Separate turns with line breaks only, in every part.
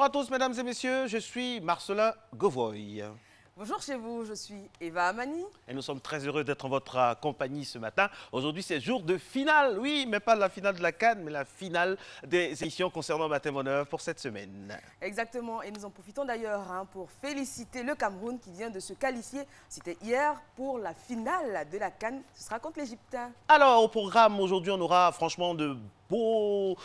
à tous, mesdames et messieurs, je suis Marcelin Govoy.
Bonjour chez vous, je suis Eva Amani.
Et nous sommes très heureux d'être en votre compagnie ce matin. Aujourd'hui, c'est jour de finale, oui, mais pas la finale de la CAN, mais la finale des émissions concernant Matin Bonheur pour cette semaine.
Exactement, et nous en profitons d'ailleurs pour féliciter le Cameroun qui vient de se qualifier, c'était hier, pour la finale de la CAN. Ce sera contre l'Égypte.
Alors, au programme, aujourd'hui, on aura franchement de beaux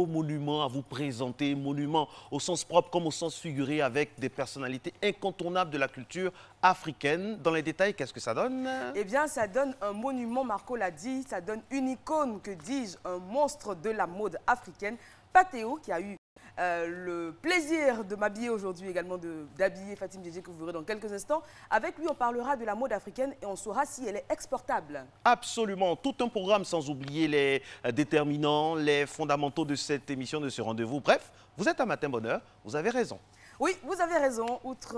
monuments à vous présenter, monuments au sens propre comme au sens figuré, avec des personnalités incontournables de la culture africaine. Dans les détails, qu'est-ce que ça donne?
Eh bien, ça donne un monument, Marco l'a dit, ça donne une icône, que dis-je, un monstre de la mode africaine, Patéo, qui a eu le plaisir de m'habiller aujourd'hui, également d'habiller Fatim Djedje, que vous verrez dans quelques instants. Avec lui, on parlera de la mode africaine et on saura si elle est exportable.
Absolument, tout un programme sans oublier les déterminants, les fondamentaux de cette émission, de ce rendez-vous. Bref, vous êtes à Matin Bonheur, vous avez raison.
Oui, vous avez raison. Outre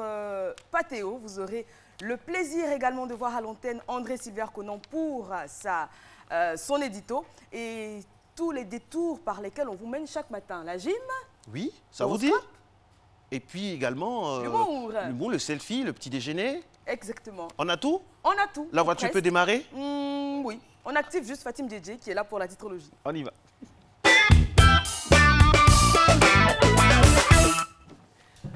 Patéo, vous aurez le plaisir également de voir à l'antenne André Sylvain Conan pour son édito et tous les détours par lesquels on vous mène chaque matin. La gym.
Oui, ça vous dit? Et puis également l'humour, le selfie, le petit déjeuner.
Exactement.
On a tout?
On a tout.
La voiture peut démarrer?
Oui. On active juste Fatim Djedje qui est là pour la titrologie.
On y va.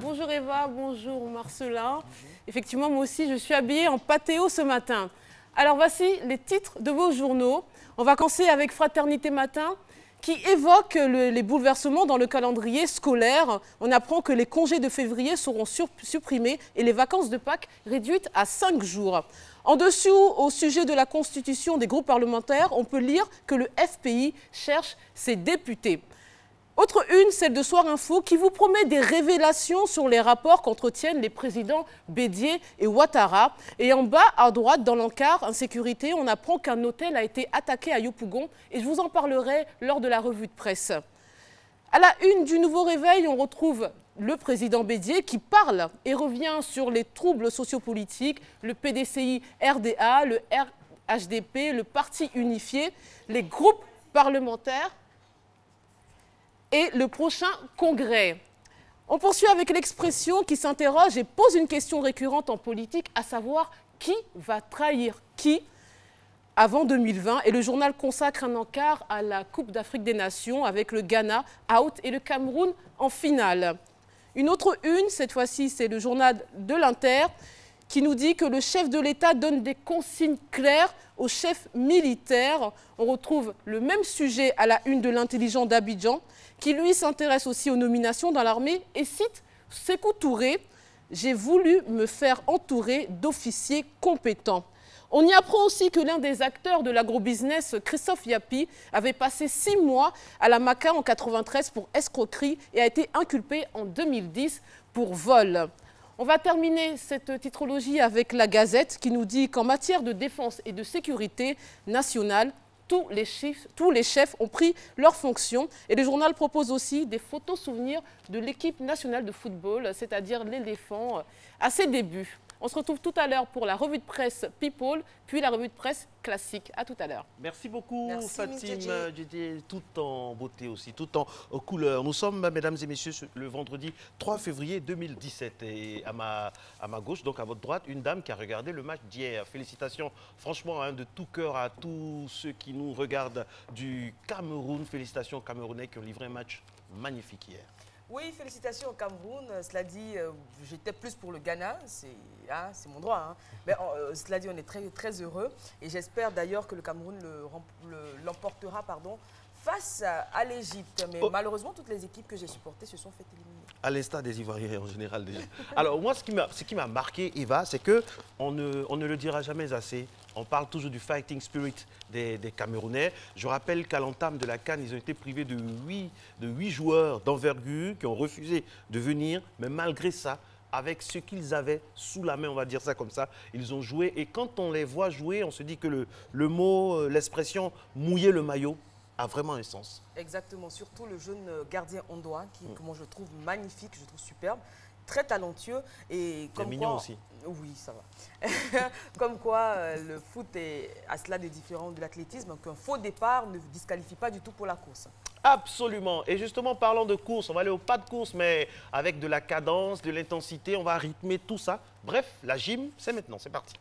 Bonjour Eva, bonjour Marcelin. Bonjour. Effectivement, moi aussi, je suis habillée en Patéo ce matin. Alors voici les titres de vos journaux. On va commencer avec Fraternité Matin, qui évoque les bouleversements dans le calendrier scolaire. On apprend que les congés de février seront supprimés et les vacances de Pâques réduites à 5 jours. En dessous, au sujet de la constitution des groupes parlementaires, on peut lire que le FPI cherche ses députés. Autre une, celle de Soir Info, qui vous promet des révélations sur les rapports qu'entretiennent les présidents Bédié et Ouattara. Et en bas, à droite, dans l'encart insécurité, on apprend qu'un hôtel a été attaqué à Yopougon. Et je vous en parlerai lors de la revue de presse. À la une du Nouveau Réveil, on retrouve le président Bédié qui parle et revient sur les troubles sociopolitiques, le PDCI RDA, le RHDP, le Parti unifié, les groupes parlementaires et le prochain congrès. On poursuit avec l'Expression qui s'interroge et pose une question récurrente en politique, à savoir qui va trahir qui avant 2020. Et le journal consacre un encart à la Coupe d'Afrique des Nations avec le Ghana out et le Cameroun en finale. Une autre une, cette fois-ci, c'est le journal de l'Inter qui nous dit que le chef de l'État donne des consignes claires au chef militaire. On retrouve le même sujet à la une de l'Intelligent d'Abidjan, qui lui s'intéresse aussi aux nominations dans l'armée et cite Sékou Touré, « J'ai voulu me faire entourer d'officiers compétents ». On y apprend aussi que l'un des acteurs de l'agrobusiness, Christophe Yapi, avait passé 6 mois à la MACA en 93 pour escroquerie et a été inculpé en 2010 pour vol. On va terminer cette titrologie avec la Gazette qui nous dit qu'en matière de défense et de sécurité nationale, tous les chefs ont pris leurs fonctions. Et le journal propose aussi des photos souvenirs de l'équipe nationale de football, c'est-à-dire l'éléphant, à ses débuts. On se retrouve tout à l'heure pour la revue de presse People, puis la revue de presse classique. À tout à l'heure.
Merci beaucoup,
Merci,
Fatim Djedje, tout en beauté aussi, tout en couleur. Nous sommes, mesdames et messieurs, le vendredi 3 février 2017. Et à ma gauche, donc à votre droite, une dame qui a regardé le match d'hier. Félicitations, franchement, de tout cœur à tous ceux qui nous regardent du Cameroun. Félicitations aux Camerounais qui ont livré un match magnifique hier.
Oui, félicitations au Cameroun. Cela dit, j'étais plus pour le Ghana, c'est mon droit. Mais cela dit, on est très, très heureux. Et j'espère d'ailleurs que le Cameroun l'emportera face à l'Égypte. Mais malheureusement, toutes les équipes que j'ai supportées se sont fait éliminer.
À l'instar des Ivoiriens en général déjà. Alors moi, ce qui m'a marqué, Eva, c'est qu'on ne le dira jamais assez. On parle toujours du fighting spirit des Camerounais. Je rappelle qu'à l'entame de la CAN, ils ont été privés de 8 joueurs d'envergure qui ont refusé de venir. Mais malgré ça, avec ce qu'ils avaient sous la main, on va dire ça comme ça, ils ont joué. Et quand on les voit jouer, on se dit que le mot, l'expression « mouiller le maillot » a vraiment un sens.
Exactement, surtout le jeune gardien hondois, que moi je trouve magnifique, je trouve superbe, très talentueux. Et comme
mignon aussi.
Oui, ça va. Comme quoi, le foot est à cela de différent de l'athlétisme, qu'un faux départ ne disqualifie pas du tout pour la course.
Absolument. Et justement, parlant de course, on va aller au pas de course, mais avec de la cadence, de l'intensité, on va rythmer tout ça. Bref, la gym, c'est maintenant, c'est parti.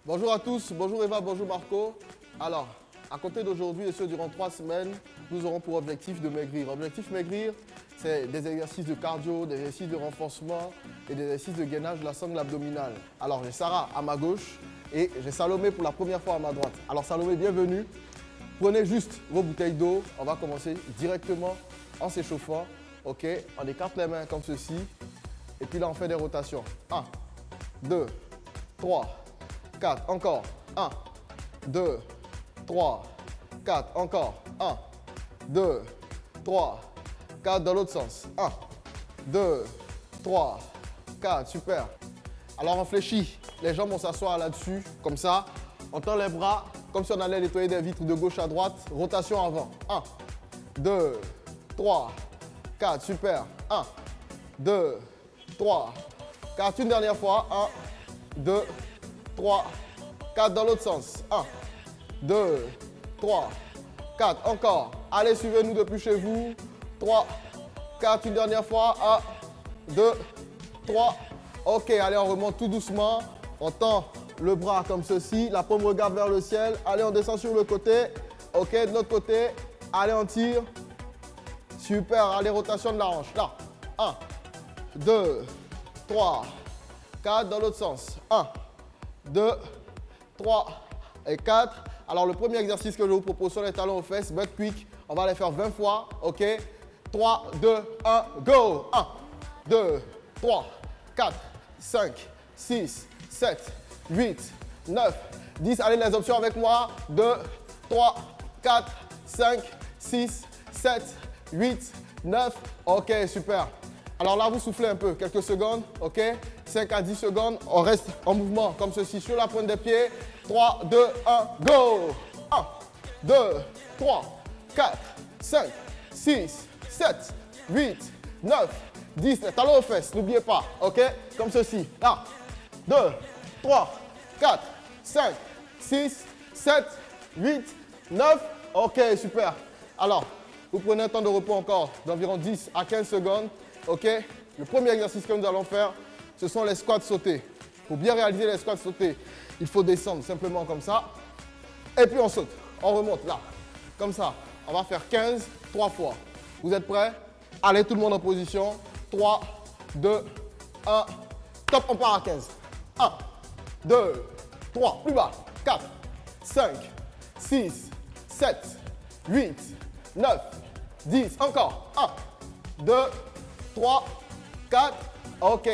Bonjour à tous, bonjour Eva, bonjour Marco. Alors, à compter d'aujourd'hui et ce durant 3 semaines, nous aurons pour objectif de maigrir. Objectif maigrir, c'est des exercices de cardio, des exercices de renforcement et des exercices de gainage de la sangle abdominale. Alors, j'ai Sarah à ma gauche et j'ai Salomé pour la première fois à ma droite. Alors Salomé, bienvenue. Prenez juste vos bouteilles d'eau. On va commencer directement en s'échauffant. Ok, on écarte les mains comme ceci. Et puis là, on fait des rotations. 1, 2, 3, 4, encore. 1, 2, 3, 4, encore. 1, 2, 3, 4 dans l'autre sens. 1, 2, 3, 4, super. Alors on fléchit, les jambes on s'assoit là-dessus, comme ça. On tend les bras, comme si on allait nettoyer des vitres de gauche à droite. Rotation avant. 1, 2, 3, 4, super. 1, 2, 3, 4, une dernière fois. 1, 2, 3, 4 dans l'autre sens. 1, 2, 3, 4, encore. Allez, suivez-nous depuis chez vous. 3, 4, une dernière fois. 1, 2, 3. Ok, allez, on remonte tout doucement. On tend le bras comme ceci. La paume regarde vers le ciel. Allez, on descend sur le côté. Ok, de l'autre côté. Allez, on tire. Super, allez, rotation de la hanche. Là. 1, 2, 3, 4 dans l'autre sens. 1, 2, 3 et 4. Alors, le premier exercice que je vous propose sur les talons aux fesses, butt quick. On va les faire 20 fois. Ok. 3, 2, 1, go. 1, 2, 3, 4, 5, 6, 7, 8, 9, 10. Allez, les options avec moi. 2, 3, 4, 5, 6, 7, 8, 9. Ok, super. Alors là, vous soufflez un peu, quelques secondes. Ok, 5 à 10 secondes. On reste en mouvement comme ceci sur la pointe des pieds. 3, 2, 1, go. 1, 2, 3, 4, 5, 6, 7, 8, 9, 10. Les talons aux fesses, n'oubliez pas. Ok, comme ceci. 1, 2, 3, 4, 5, 6, 7, 8, 9. Ok, super. Alors, vous prenez un temps de repos encore d'environ 10 à 15 secondes. Ok, le premier exercice que nous allons faire, ce sont les squats sautés. Pour bien réaliser les squats sautés, il faut descendre simplement comme ça. Et puis on saute, on remonte là, comme ça. On va faire 15, 3 fois. Vous êtes prêts? Allez, tout le monde en position. 3, 2, 1, top, on part à 15. 1, 2, 3, plus bas. 4, 5, 6, 7, 8, 9, 10. Encore. 1, 2, 3, 4. Ok.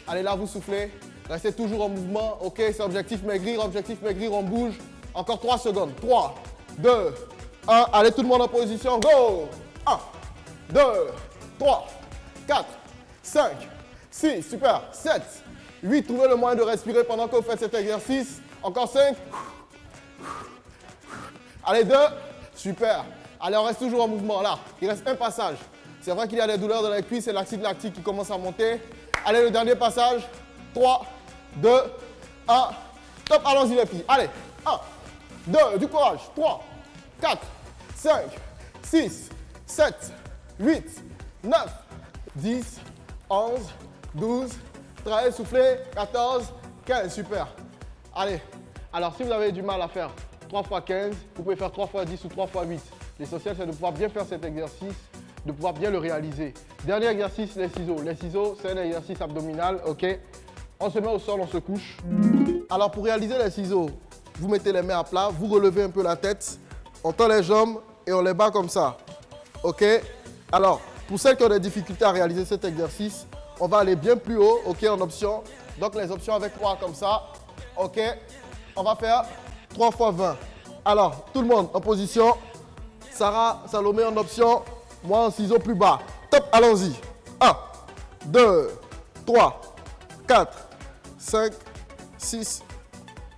Allez, là, vous soufflez. Restez toujours en mouvement. Ok, c'est objectif maigrir, on bouge. Encore 3 secondes. 3, 2, 1. Allez, tout le monde en position. Go. 1, 2, 3, 4, 5, 6, super. 7, 8. Trouvez le moyen de respirer pendant que vous faites cet exercice. Encore 5. Allez, 2. Super. Allez, on reste toujours en mouvement là. Il reste un passage. C'est vrai qu'il y a des douleurs dans les cuisses et l'acide lactique qui commence à monter. Allez, le dernier passage. 3, 2, 1. Top, allons-y les filles. Allez, 1, 2, du courage. 3, 4, 5, 6, 7, 8, 9, 10, 11, 12, 13, soufflez, 14, 15, super. Allez, alors si vous avez du mal à faire 3 x 15, vous pouvez faire 3 x 10 ou 3 x 8. L'essentiel, c'est de pouvoir bien faire cet exercice, de pouvoir bien le réaliser. Dernier exercice, les ciseaux. Les ciseaux, c'est un exercice abdominal, ok? On se met au sol, on se couche. Alors, pour réaliser les ciseaux, vous mettez les mains à plat, vous relevez un peu la tête, on tend les jambes et on les bat comme ça, ok? Alors, pour celles qui ont des difficultés à réaliser cet exercice, on va aller bien plus haut, ok, en option. Donc, les options avec moi comme ça, ok? On va faire 3 x 20. Alors, tout le monde en position. Sarah, Salomé en option. Moi en ciseaux plus bas. Top, allons-y. 1, 2, 3, 4, 5, 6.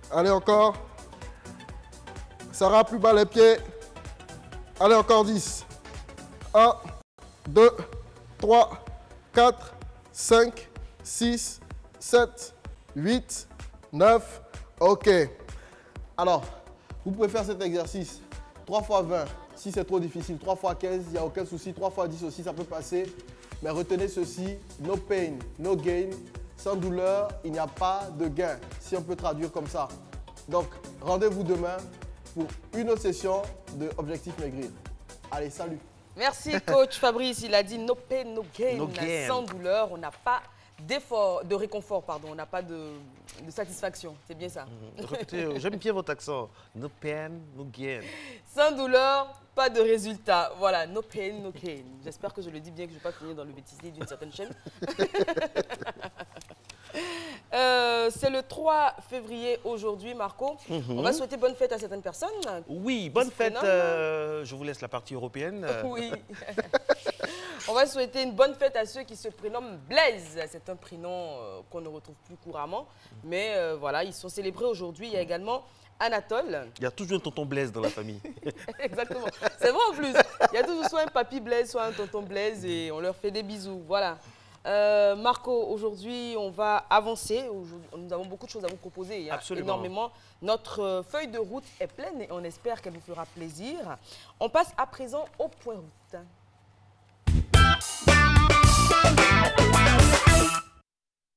Allez encore. Sarah, plus bas les pieds. Allez, encore 10. 1, 2, 3, 4, 5, 6, 7, 8, 9. OK. Alors, vous pouvez faire cet exercice 3 fois 20. Si c'est trop difficile, 3 fois 15, il n'y a aucun souci. 3 fois 10 aussi, ça peut passer. Mais retenez ceci, no pain, no gain. Sans douleur, il n'y a pas de gain, si on peut traduire comme ça. Donc, rendez-vous demain pour une autre session de Objectif Maigrir. Allez, salut.
Merci coach Fabrice, il a dit no pain, no gain.
No gain.
Sans douleur, on n'a pas d'effort, de réconfort, pardon, on n'a pas de satisfaction, c'est bien ça.
Écoutez, j'aime bien votre accent. No pain, no gain.
Sans douleur, pas de résultat. Voilà, no pain, no gain. J'espère que je le dis bien, que je ne vais pas finir dans le bêtisier d'une certaine chaîne. C'est le 3 février aujourd'hui, Marco. On va souhaiter bonne fête à certaines personnes.
Oui, bonne fête. Je vous laisse la partie européenne.
Oui. On va souhaiter une bonne fête à ceux qui se prénomment Blaise. C'est un prénom qu'on ne retrouve plus couramment. Mais voilà, ils sont célébrés aujourd'hui. Il y a également Anatole.
Il y a toujours un tonton Blaise dans la famille.
Exactement. C'est vrai en plus. Il y a toujours soit un papy Blaise, soit un tonton Blaise et on leur fait des bisous. Voilà. Marco, aujourd'hui, on va avancer. Nous avons beaucoup de choses à vous proposer. Il y a énormément. Notre feuille de route est pleine et on espère qu'elle vous fera plaisir. On passe à présent au point route.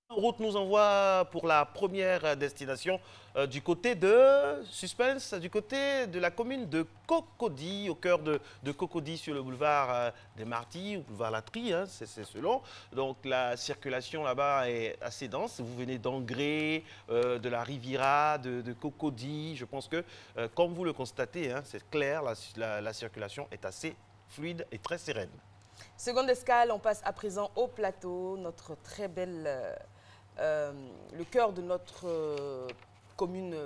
Route nous envoie pour la première destination du côté de suspense, du côté de la commune de Cocody, au cœur de Cocody sur le boulevard des Martyrs, ou boulevard Latry, hein, c'est selon. Donc la circulation là-bas est assez dense. Vous venez d'Angré, de la Riviera, de Cocody. Je pense que, comme vous le constatez, hein, c'est clair, la circulation est assez fluide et très sereine.
Seconde escale, on passe à présent au plateau, notre très belle... le cœur de notre commune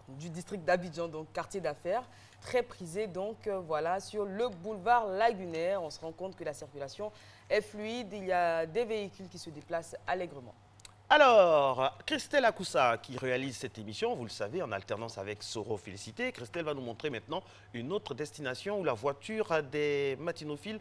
du district d'Abidjan, donc quartier d'affaires, très prisé donc voilà sur le boulevard lagunaire. On se rend compte que la circulation est fluide, il y a des véhicules qui se déplacent allègrement. Alors,
Christelle Akoussa qui réalise cette émission, vous le savez, en alternance avec Soro Félicité. Christelle va nous montrer maintenant une autre destination où la voiture des matinophiles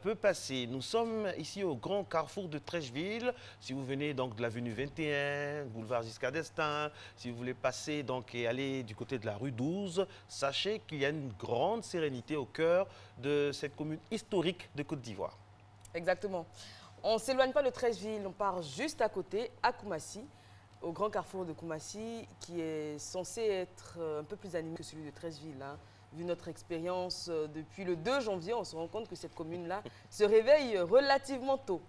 peut passer. Nous sommes ici au grand carrefour de Trècheville. Si vous venez donc de l'avenue 21, boulevard Giscard d'Estaing, si vous voulez passer donc et aller du côté de la rue 12, sachez qu'il y a une grande sérénité au cœur de cette commune historique de Côte d'Ivoire.
Exactement. On ne s'éloigne pas de Trècheville, on part juste à côté, à Koumassi, au grand carrefour de Koumassi, qui est censé être un peu plus animé que celui de Trècheville. Hein. Vu notre expérience depuis le 2 janvier, on se rend compte que cette commune-là se réveille relativement tôt.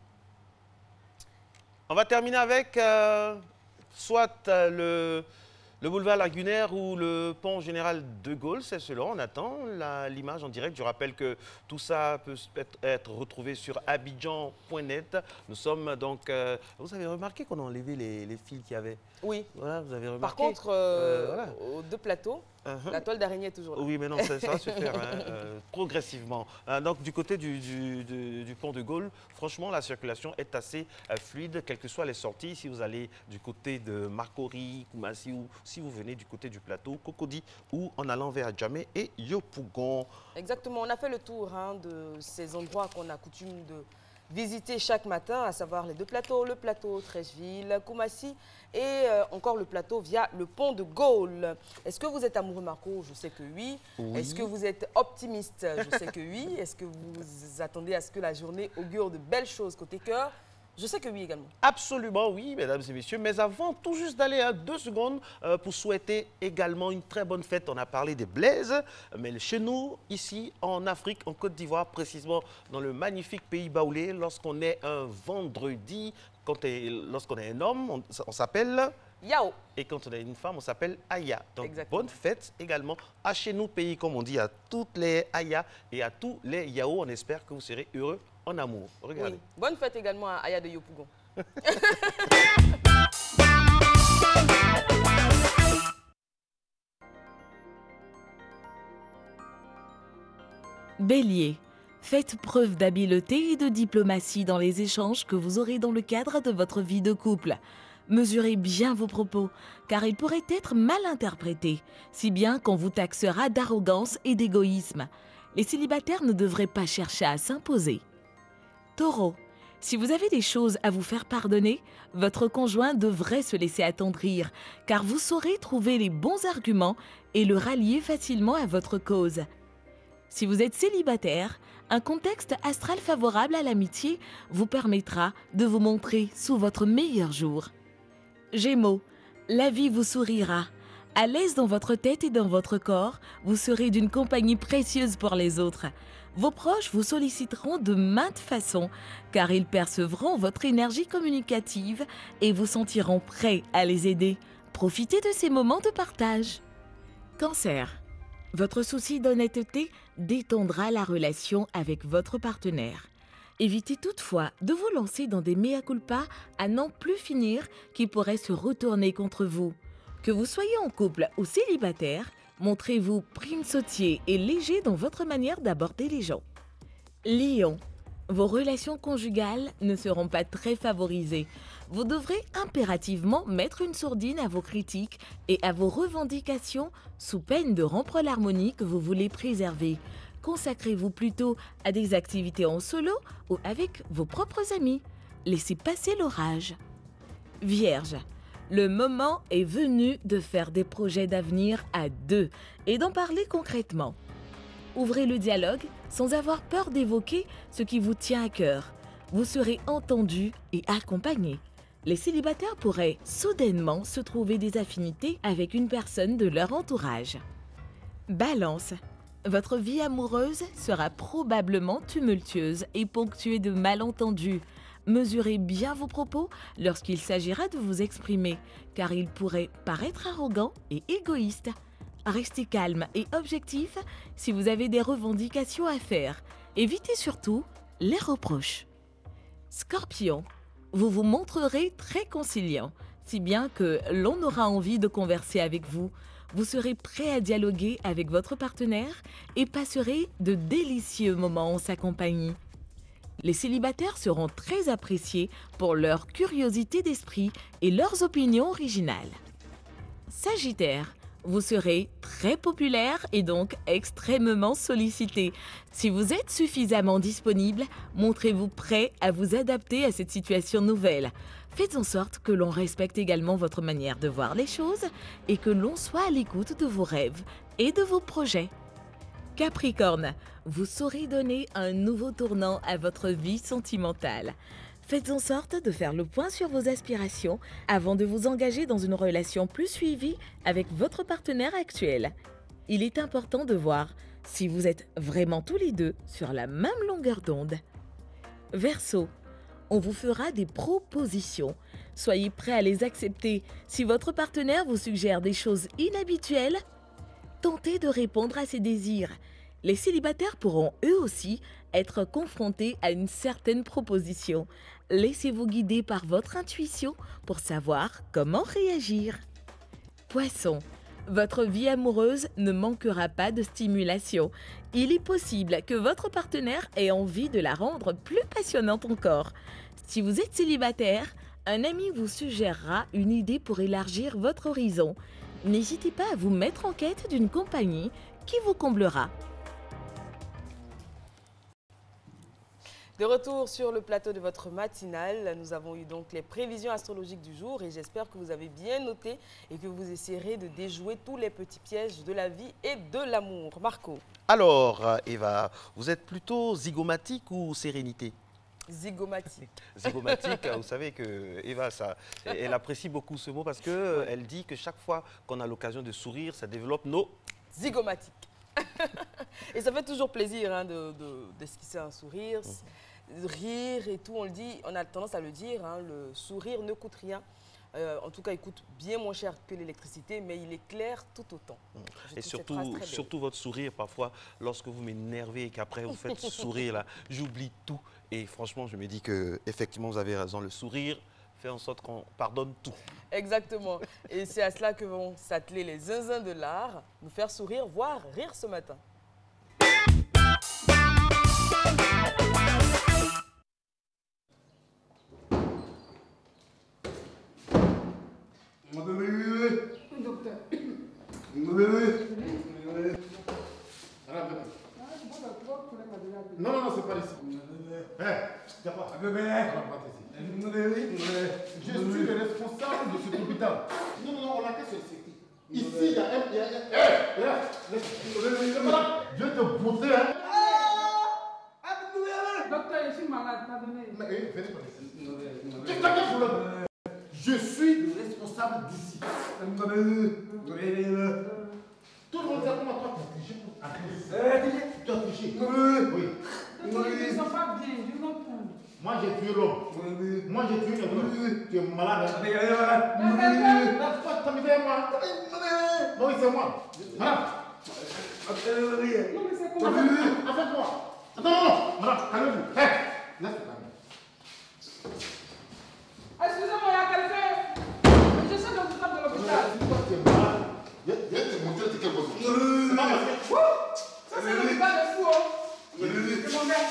On va terminer avec soit le boulevard lagunaire ou le pont général de Gaulle, c'est selon. On attend l'image en direct. Je rappelle que tout ça peut être retrouvé sur abidjan.net. Nous sommes donc... vous avez remarqué qu'on a enlevé les fils qu'il y avait?
Oui.
Voilà, vous avez remarqué.
Par contre,
voilà.
aux deux plateaux, la toile d'araignée est toujours là.
Oui, mais non, ça va se faire progressivement. Donc, du côté du pont de Gaulle, franchement, la circulation est assez fluide, quelles que soient les sorties. Si vous allez du côté de Marcory, Koumassi, ou si vous venez du côté du plateau, Cocody, ou en allant vers Djamé et Yopougon.
Exactement, on a fait le tour de ces endroits qu'on a coutume de visiter chaque matin, à savoir les deux plateaux, le plateau Trècheville, Koumassi et encore le plateau via le pont de Gaulle. Est-ce que vous êtes amoureux, Marco? Je sais que oui. Est-ce que vous êtes optimiste? Je sais que oui. Est-ce que vous attendez à ce que la journée augure de belles choses côté cœur? Je sais que oui également.
Absolument oui, mesdames et messieurs. Mais avant, tout juste d'aller à 2 secondes pour souhaiter également une très bonne fête. On a parlé des blaises, mais chez nous, ici en Afrique, en Côte d'Ivoire, précisément dans le magnifique pays baoulé, lorsqu'on est un vendredi, lorsqu'on est un homme, on s'appelle...
Yao.
Et quand on est une femme, on s'appelle Aya. Donc,
exactement.
bonne fête également à chez nous, pays, comme on dit, à toutes les Aya et à tous les Yao. On espère que vous serez heureux en amour. Regardez.
Oui. Bonne fête également à Aya de Yopougon.
Bélier, faites preuve d'habileté et de diplomatie dans les échanges que vous aurez dans le cadre de votre vie de couple. Mesurez bien vos propos, car ils pourraient être mal interprétés, si bien qu'on vous taxera d'arrogance et d'égoïsme. Les célibataires ne devraient pas chercher à s'imposer. Taureau, Si vous avez des choses à vous faire pardonner, votre conjoint devrait se laisser attendrir, car vous saurez trouver les bons arguments et le rallier facilement à votre cause. Si vous êtes célibataire, un contexte astral favorable à l'amitié vous permettra de vous montrer sous votre meilleur jour. Gémeaux, la vie vous sourira. À l'aise dans votre tête et dans votre corps, vous serez d'une compagnie précieuse pour les autres. Vos proches vous solliciteront de maintes façons, car ils percevront votre énergie communicative et vous sentiront prêts à les aider. Profitez de ces moments de partage. Cancer, votre souci d'honnêteté détendra la relation avec votre partenaire. Évitez toutefois de vous lancer dans des mea culpa à n'en plus finir qui pourraient se retourner contre vous. Que vous soyez en couple ou célibataire, montrez-vous prime sautier et léger dans votre manière d'aborder les gens. Lion, vos relations conjugales ne seront pas très favorisées. Vous devrez impérativement mettre une sourdine à vos critiques et à vos revendications sous peine de rompre l'harmonie que vous voulez préserver. Consacrez-vous plutôt à des activités en solo ou avec vos propres amis. Laissez passer l'orage. Vierge, le moment est venu de faire des projets d'avenir à deux et d'en parler concrètement. Ouvrez le dialogue sans avoir peur d'évoquer ce qui vous tient à cœur. Vous serez entendu et accompagné. Les célibataires pourraient soudainement se trouver des affinités avec une personne de leur entourage. Balance, votre vie amoureuse sera probablement tumultueuse et ponctuée de malentendus. Mesurez bien vos propos lorsqu'il s'agira de vous exprimer, car ils pourraient paraître arrogants et égoïstes. Restez calme et objectif si vous avez des revendications à faire. Évitez surtout les reproches. Scorpion, vous vous montrerez très conciliant, si bien que l'on aura envie de converser avec vous. Vous serez prêt à dialoguer avec votre partenaire et passerez de délicieux moments en sa compagnie. Les célibataires seront très appréciés pour leur curiosité d'esprit et leurs opinions originales. Sagittaire, vous serez très populaire et donc extrêmement sollicité. Si vous êtes suffisamment disponible, montrez-vous prêt à vous adapter à cette situation nouvelle. Faites en sorte que l'on respecte également votre manière de voir les choses et que l'on soit à l'écoute de vos rêves et de vos projets. Capricorne, vous saurez donner un nouveau tournant à votre vie sentimentale. Faites en sorte de faire le point sur vos aspirations avant de vous engager dans une relation plus suivie avec votre partenaire actuel. Il est important de voir si vous êtes vraiment tous les deux sur la même longueur d'onde. Verseau, on vous fera des propositions. Soyez prêts à les accepter. Si votre partenaire vous suggère des choses inhabituelles, tentez de répondre à ses désirs. Les célibataires pourront eux aussi être confrontés à une certaine proposition. Laissez-vous guider par votre intuition pour savoir comment réagir. Poisson, votre vie amoureuse ne manquera pas de stimulation. Il est possible que votre partenaire ait envie de la rendre plus passionnante encore. Si vous êtes célibataire, un ami vous suggérera une idée pour élargir votre horizon. N'hésitez pas à vous mettre en quête d'une compagnie qui vous comblera.
De retour sur le plateau de votre matinale, nous avons eu donc les prévisions astrologiques du jour et j'espère que vous avez bien noté et que vous essayerez de déjouer tous les petits pièges de la vie et de l'amour. Marco.
Alors, Eva, vous êtes plutôt zygomatique ou sérénité?
Zygomatique.
Zygomatique, vous savez que Eva, elle apprécie beaucoup ce mot parce qu'elle dit que chaque fois qu'on a l'occasion de sourire, ça développe nos...
Zygomatiques. Et ça fait toujours plaisir hein, d'esquisser un sourire, rire et tout. On le dit, on a tendance à le dire, hein, le sourire ne coûte rien. En tout cas, il coûte bien moins cher que l'électricité, mais il éclaire tout autant.
Et surtout votre sourire, parfois, lorsque vous m'énervez et qu'après vous faites ce sourire là, j'oublie tout. Et franchement, je me dis que effectivement, vous avez raison. Le sourire fait en sorte qu'on pardonne tout.
Exactement. Et c'est à cela que vont s'atteler les zinzins de l'art, nous faire sourire, voire rire ce matin.
Mon bébé. Docteur. Mon bébé. Non, non, non, c'est pas ici. Hé, t'as pas. Bébé. Je suis le responsable de cet hôpital. Non, non, non, on a qu'à se sécurité. Ici, il y a un... Je vais te botter, hein.
Docteur, je suis malade, pardonnez.
Mais venez par ici. Je suis le responsable d'ici. Tout le monde sait comment toi tu triches pour agresser. Tu as triché. Oui.
Ils ne sont pas bien, je vous prends.
Moi j'ai tué l'homme. Moi j'ai tué l'homme. Tu es malade. Toi, tu as mis derrière moi. Non, oui, c'est moi. Madame.
Non, mais c'est comment?
Avec moi. Attends, non. Madame, calmez-vous. Laisse-moi.
Excusez-moi, il y a quelqu'un. Je sais que vous êtes de l'hôpital.
Toi, tu es malade. Viens te montrer ce que vous faites. C'est pas parce
Ça, c'est l'hôpital de fou. C'est mon gars.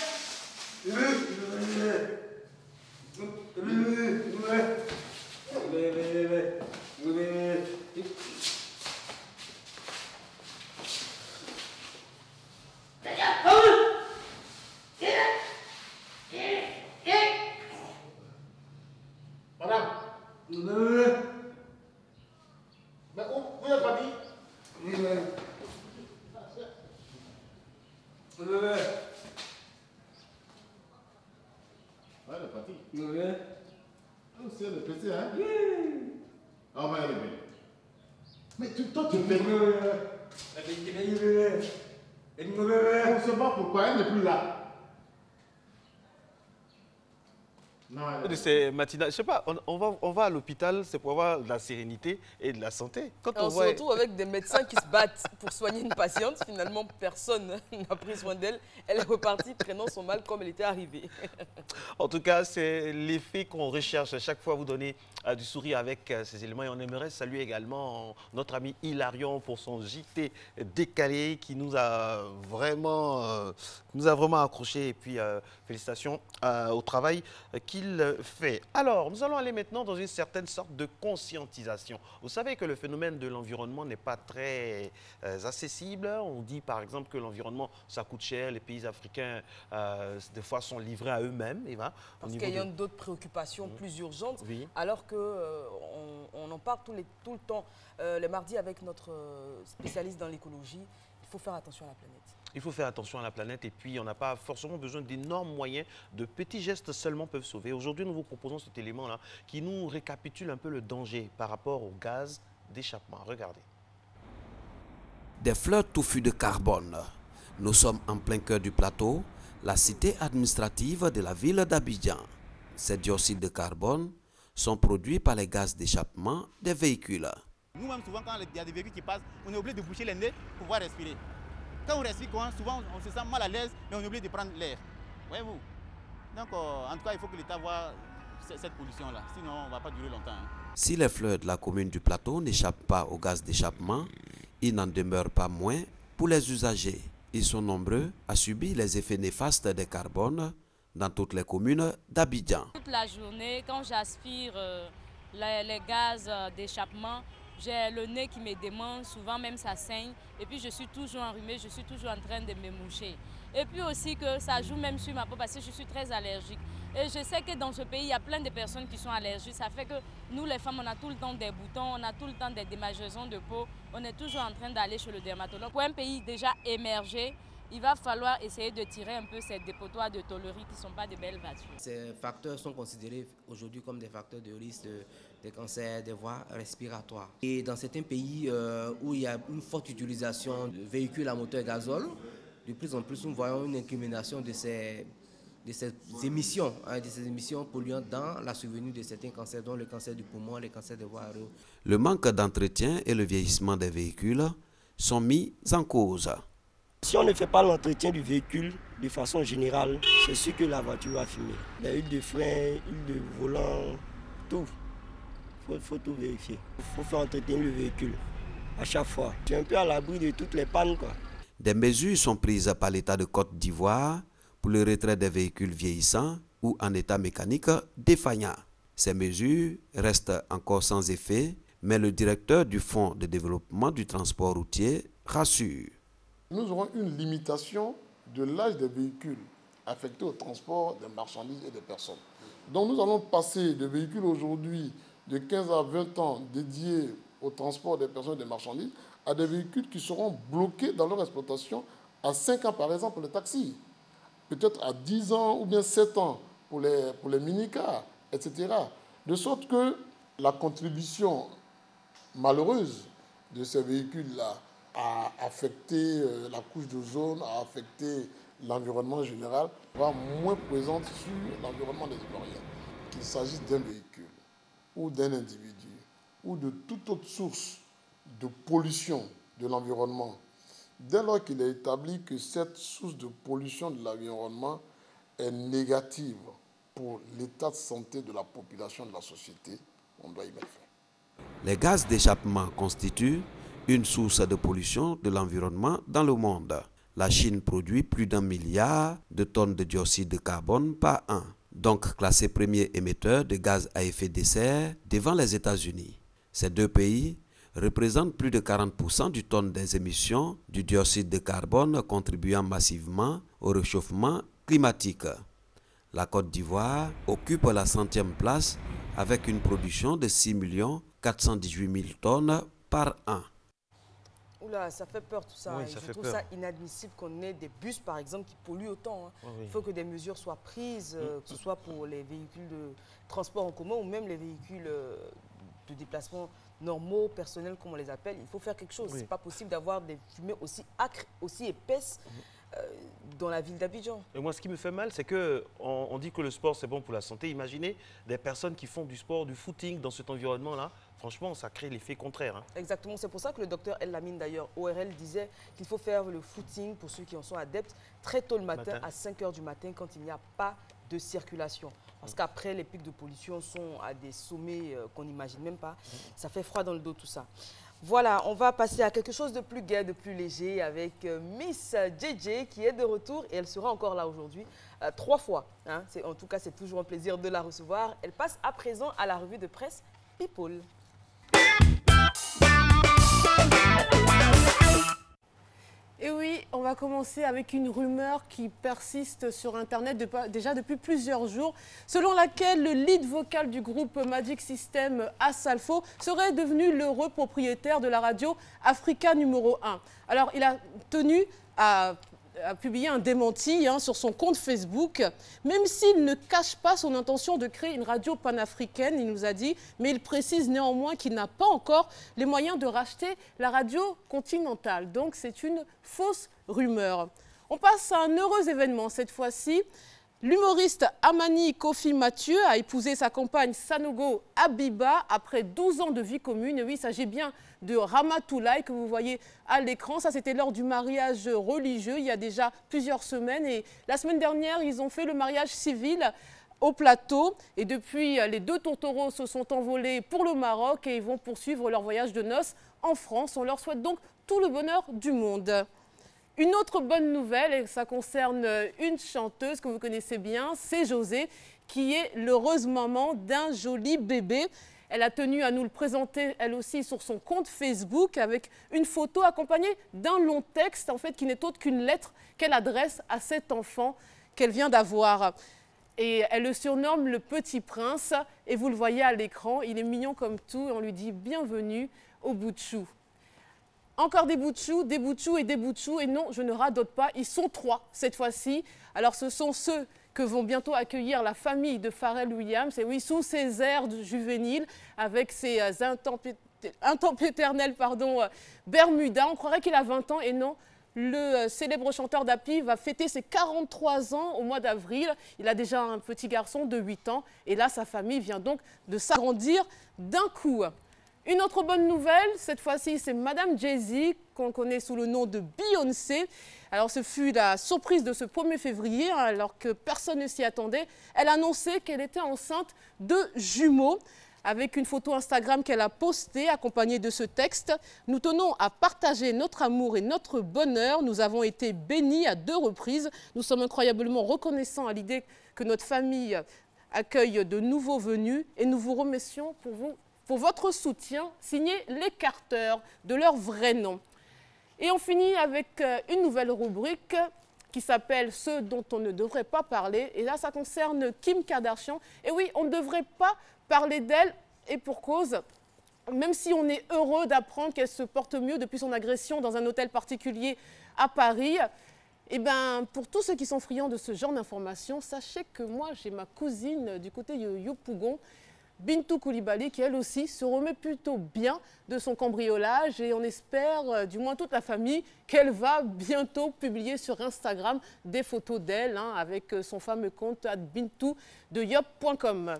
Madame. Mais où vous êtes parti? Ouais, elle est partie. C'est le petit, hein? Ah, ouais, elle est belle. Mais toi, tu fais. On se bat pourquoi elle n'est plus là. Non,
C'est matinal. Je sais pas, on va à l'hôpital, c'est pour avoir de la sérénité et de la santé. Quand
On se retrouve avec des médecins qui se battent pour soigner une patiente. Finalement, personne n'a pris soin d'elle. Elle est repartie prenant son mal comme elle était arrivée.
En tout cas, c'est l'effet qu'on recherche. À chaque fois, vous donnez du sourire avec ces éléments. Et on aimerait saluer également notre ami Hilarion pour son JT décalé qui nous a vraiment, accroché. Et puis, félicitations au travail qu'il fait. Alors, nous allons aller maintenant dans une certaine sorte de conscientisation. Vous savez que le phénomène de l'environnement n'est pas très accessible. On dit par exemple que l'environnement, ça coûte cher. Les pays africains, des fois, sont livrés à eux-mêmes.
Parce qu'il y a d'autres préoccupations plus urgentes,
oui.
Alors qu'on en parle tout le temps. Les mardis avec notre spécialiste dans l'écologie, il faut faire attention à la planète.
Il faut faire attention à la planète et puis on n'a pas forcément besoin d'énormes moyens. De petits gestes seulement peuvent sauver. Aujourd'hui, nous vous proposons cet élément-là qui nous récapitule un peu le danger par rapport au gaz d'échappement. Regardez.
Des fleurs touffues de carbone. Nous sommes en plein cœur du plateau, la cité administrative de la ville d'Abidjan. Ces dioxydes de carbone sont produits par les gaz d'échappement des véhicules.
Nous-mêmes, souvent, quand il y a des véhicules qui passent, on est obligé de boucher les nez pour pouvoir respirer. Quand on respire, souvent, on se sent mal à l'aise, mais on est obligé de prendre l'air. Voyez-vous? Donc, en tout cas, il faut que l'État voit cette pollution-là. Sinon, on ne va pas durer longtemps.
Si les fleurs de la commune du plateau n'échappent pas au gaz d'échappement, il n'en demeure pas moins pour les usagers. Ils sont nombreux à subir les effets néfastes des carbones dans toutes les communes d'Abidjan.
Toute la journée, quand j'aspire les gaz d'échappement, j'ai le nez qui me demande, souvent même ça saigne. Et puis je suis toujours enrhumée, je suis toujours en train de me moucher. Et puis aussi que ça joue même sur ma peau parce que je suis très allergique. Et je sais que dans ce pays, il y a plein de personnes qui sont allergiques. Ça fait que nous, les femmes, on a tout le temps des boutons, on a tout le temps des démangeaisons de peau. On est toujours en train d'aller chez le dermatologue. Pour un pays déjà émergé, il va falloir essayer de tirer un peu ces dépotoirs de tôlerie qui ne sont pas de belles voitures.
Ces facteurs sont considérés aujourd'hui comme des facteurs de risque des cancers des voies respiratoires. Et dans certains pays où il y a une forte utilisation de véhicules à moteur gazole, de plus en plus nous voyons une incrimination de ces émissions, de ces émissions polluantes dans la survenue de certains cancers, dont le cancer du poumon, le cancer des voies aériennes.
Le manque d'entretien et le vieillissement des véhicules sont mis en cause.
Si on ne fait pas l'entretien du véhicule de façon générale, c'est sûr que la voiture va fumer. Les huiles de frein, huile de volant, tout. Il faut tout vérifier. Il faut faire entretenir le véhicule à chaque fois. C'est un peu à l'abri de toutes les pannes, quoi.
Des mesures sont prises par l'État de Côte d'Ivoire pour le retrait des véhicules vieillissants ou en état mécanique défaillant. Ces mesures restent encore sans effet, mais le directeur du Fonds de développement du transport routier rassure.
Nous aurons une limitation de l'âge des véhicules affectés au transport des marchandises et des personnes. Donc nous allons passer de véhicules aujourd'hui de 15 à 20 ans dédiés au transport des personnes et des marchandises à des véhicules qui seront bloqués dans leur exploitation à 5 ans, par exemple, pour les taxis. Peut-être à 10 ans ou bien 7 ans pour les minicars, etc. De sorte que la contribution malheureuse de ces véhicules-là a affecté la couche d'ozone, a affecté l'environnement général, va moins présente sur l'environnement des Ivoiriens. Qu'il s'agisse d'un véhicule ou d'un individu ou de toute autre source de pollution de l'environnement, dès lors qu'il est établi que cette source de pollution de l'environnement est négative pour l'état de santé de la population, de la société, on doit y mettre fin.
Les gaz d'échappement constituent une source de pollution de l'environnement dans le monde. La Chine produit plus d'1 milliard de tonnes de dioxyde de carbone par an, donc classé premier émetteur de gaz à effet de serre devant les États-Unis. Ces deux pays représentent plus de 40% du tonne des émissions du dioxyde de carbone, contribuant massivement au réchauffement climatique. La Côte d'Ivoire occupe la 100e place avec une production de 6 418 000 tonnes par an.
Oula, ça fait peur tout ça.
Oui,
je trouve ça inadmissible qu'on ait des bus, par exemple, qui polluent autant. Hein.
Oui.
Il faut que des mesures soient prises, que ce soit pour les véhicules de transport en commun ou même les véhicules de déplacement normaux, personnels, comme on les appelle. Il faut faire quelque chose.
Oui.
C'est pas possible d'avoir des fumées aussi âcres, aussi épaisses dans la ville d'Abidjan.
Et moi, ce qui me fait mal, c'est qu'on dit que le sport, c'est bon pour la santé. Imaginez des personnes qui font du sport, du footing dans cet environnement-là. Franchement, ça crée l'effet contraire. Hein.
Exactement. C'est pour ça que le docteur El Lamine, d'ailleurs, ORL, disait qu'il faut faire le footing, pour ceux qui en sont adeptes, très tôt le matin. À 5 h du matin, quand il n'y a pas de circulation. Parce qu'après, les pics de pollution sont à des sommets qu'on n'imagine même pas. Ça fait froid dans le dos, tout ça. Voilà, on va passer à quelque chose de plus gai, de plus léger avec Miss JJ qui est de retour et elle sera encore là aujourd'hui 3 fois. Hein. En tout cas, c'est toujours un plaisir de la recevoir. Elle passe à présent à la revue de presse People.
Et oui, on va commencer avec une rumeur qui persiste sur Internet déjà depuis plusieurs jours, selon laquelle le lead vocal du groupe Magic System, Assalfo, serait devenu l'heureux propriétaire de la radio Africa numéro 1. Alors, il a tenu à publié un démenti sur son compte Facebook, même s'il ne cache pas son intention de créer une radio panafricaine, il nous a dit, mais il précise néanmoins qu'il n'a pas encore les moyens de racheter la radio continentale. Donc c'est une fausse rumeur. On passe à un heureux événement cette fois-ci. L'humoriste Amani Kofi Mathieu a épousé sa compagne Sanogo Abiba après 12 ans de vie commune. Et oui, il s'agit bien de Ramatoulaye que vous voyez à l'écran. Ça, c'était lors du mariage religieux il y a déjà plusieurs semaines. Et la semaine dernière, ils ont fait le mariage civil au plateau. Et depuis, les deux tourtereaux se sont envolés pour le Maroc et ils vont poursuivre leur voyage de noces en France. On leur souhaite donc tout le bonheur du monde. Une autre bonne nouvelle, et ça concerne une chanteuse que vous connaissez bien, c'est José, qui est l'heureuse maman d'un joli bébé. Elle a tenu à nous le présenter, elle aussi, sur son compte Facebook, avec une photo accompagnée d'un long texte, en fait, qui n'est autre qu'une lettre qu'elle adresse à cet enfant qu'elle vient d'avoir. Et elle le surnomme le Petit Prince, et vous le voyez à l'écran, il est mignon comme tout, et on lui dit bienvenue au bout de chou. Encore des bouts de chou et des bouts de chou. Et non, je ne radote pas, ils sont 3 cette fois-ci. Alors ce sont ceux que vont bientôt accueillir la famille de Pharrell Williams. Et oui, sous ses airs juvéniles, avec ses intempéternels Bermuda. On croirait qu'il a 20 ans et non. Le célèbre chanteur d'Happy va fêter ses 43 ans au mois d'avril. Il a déjà un petit garçon de 8 ans. Et là, sa famille vient donc de s'agrandir d'un coup. Une autre bonne nouvelle, cette fois-ci, c'est Madame Jay-Z, qu'on connaît sous le nom de Beyoncé. Alors, ce fut la surprise de ce 1er février, alors que personne ne s'y attendait. Elle annonçait qu'elle était enceinte de jumeaux, avec une photo Instagram qu'elle a postée, accompagnée de ce texte. Nous tenons à partager notre amour et notre bonheur. Nous avons été bénis à 2 reprises. Nous sommes incroyablement reconnaissants à l'idée que notre famille accueille de nouveaux venus et nous vous remercions pour votre soutien, signé les Carter, de leur vrai nom. Et on finit avec une nouvelle rubrique, qui s'appelle « Ceux dont on ne devrait pas parler ». Et là, ça concerne Kim Kardashian. Et oui, on ne devrait pas parler d'elle, et pour cause. Même si on est heureux d'apprendre qu'elle se porte mieux depuis son agression dans un hôtel particulier à Paris, eh ben, pour tous ceux qui sont friands de ce genre d'informations, sachez que moi, j'ai ma cousine du côté de Yopougon, Bintou Koulibaly, qui elle aussi se remet plutôt bien de son cambriolage et on espère, du moins toute la famille, qu'elle va bientôt publier sur Instagram des photos d'elle avec son fameux compte @bintou de yop.com.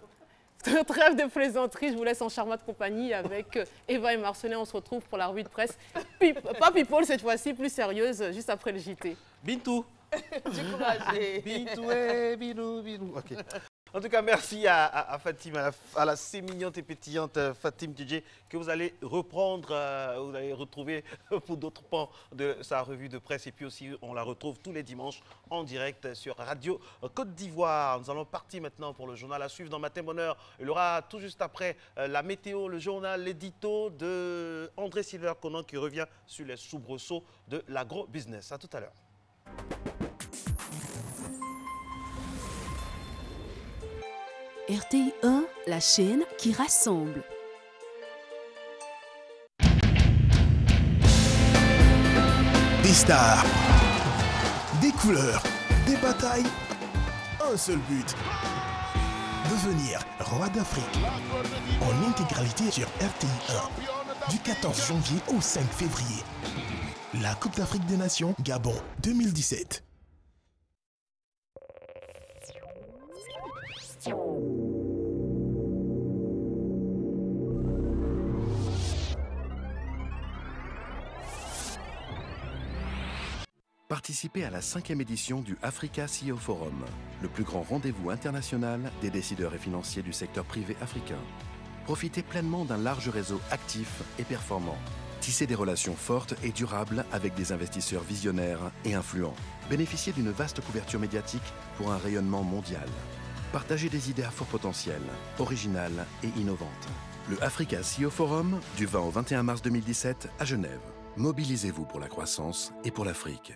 Trêve de plaisanterie, je vous laisse en charmante compagnie avec Eva et Marcelin. On se retrouve pour la revue de presse. Pas people cette fois-ci, plus sérieuse, juste après le JT.
Bintou.
Découragée.
Bintou, binou, binou. Ok. En tout cas, merci à Fatim, à la si mignonne et pétillante Fatim DJ, que vous allez reprendre, vous allez retrouver pour d'autres pans de sa revue de presse. Et puis aussi, on la retrouve tous les dimanches en direct sur Radio Côte d'Ivoire. Nous allons partir maintenant pour le journal à suivre dans Matin Bonheur. Il y aura tout juste après la météo, le journal, l'édito de André Silver-Conan qui revient sur les soubresauts de l'agro-business. À tout à l'heure.
RTI 1, la chaîne qui rassemble.
Des stars, des couleurs, des batailles, un seul but. Devenir roi d'Afrique. En intégralité sur RTI 1. Du 14 janvier au 5 février. La Coupe d'Afrique des Nations, Gabon 2017.
Participez à la 5e édition du Africa CEO Forum, le plus grand rendez-vous international des décideurs et financiers du secteur privé africain. Profitez pleinement d'un large réseau actif et performant. Tissez des relations fortes et durables avec des investisseurs visionnaires et influents. Bénéficiez d'une vaste couverture médiatique pour un rayonnement mondial. Partagez des idées à fort potentiel, originales et innovantes. Le Africa CEO Forum, du 20 au 21 mars 2017 à Genève. Mobilisez-vous pour la croissance et pour l'Afrique.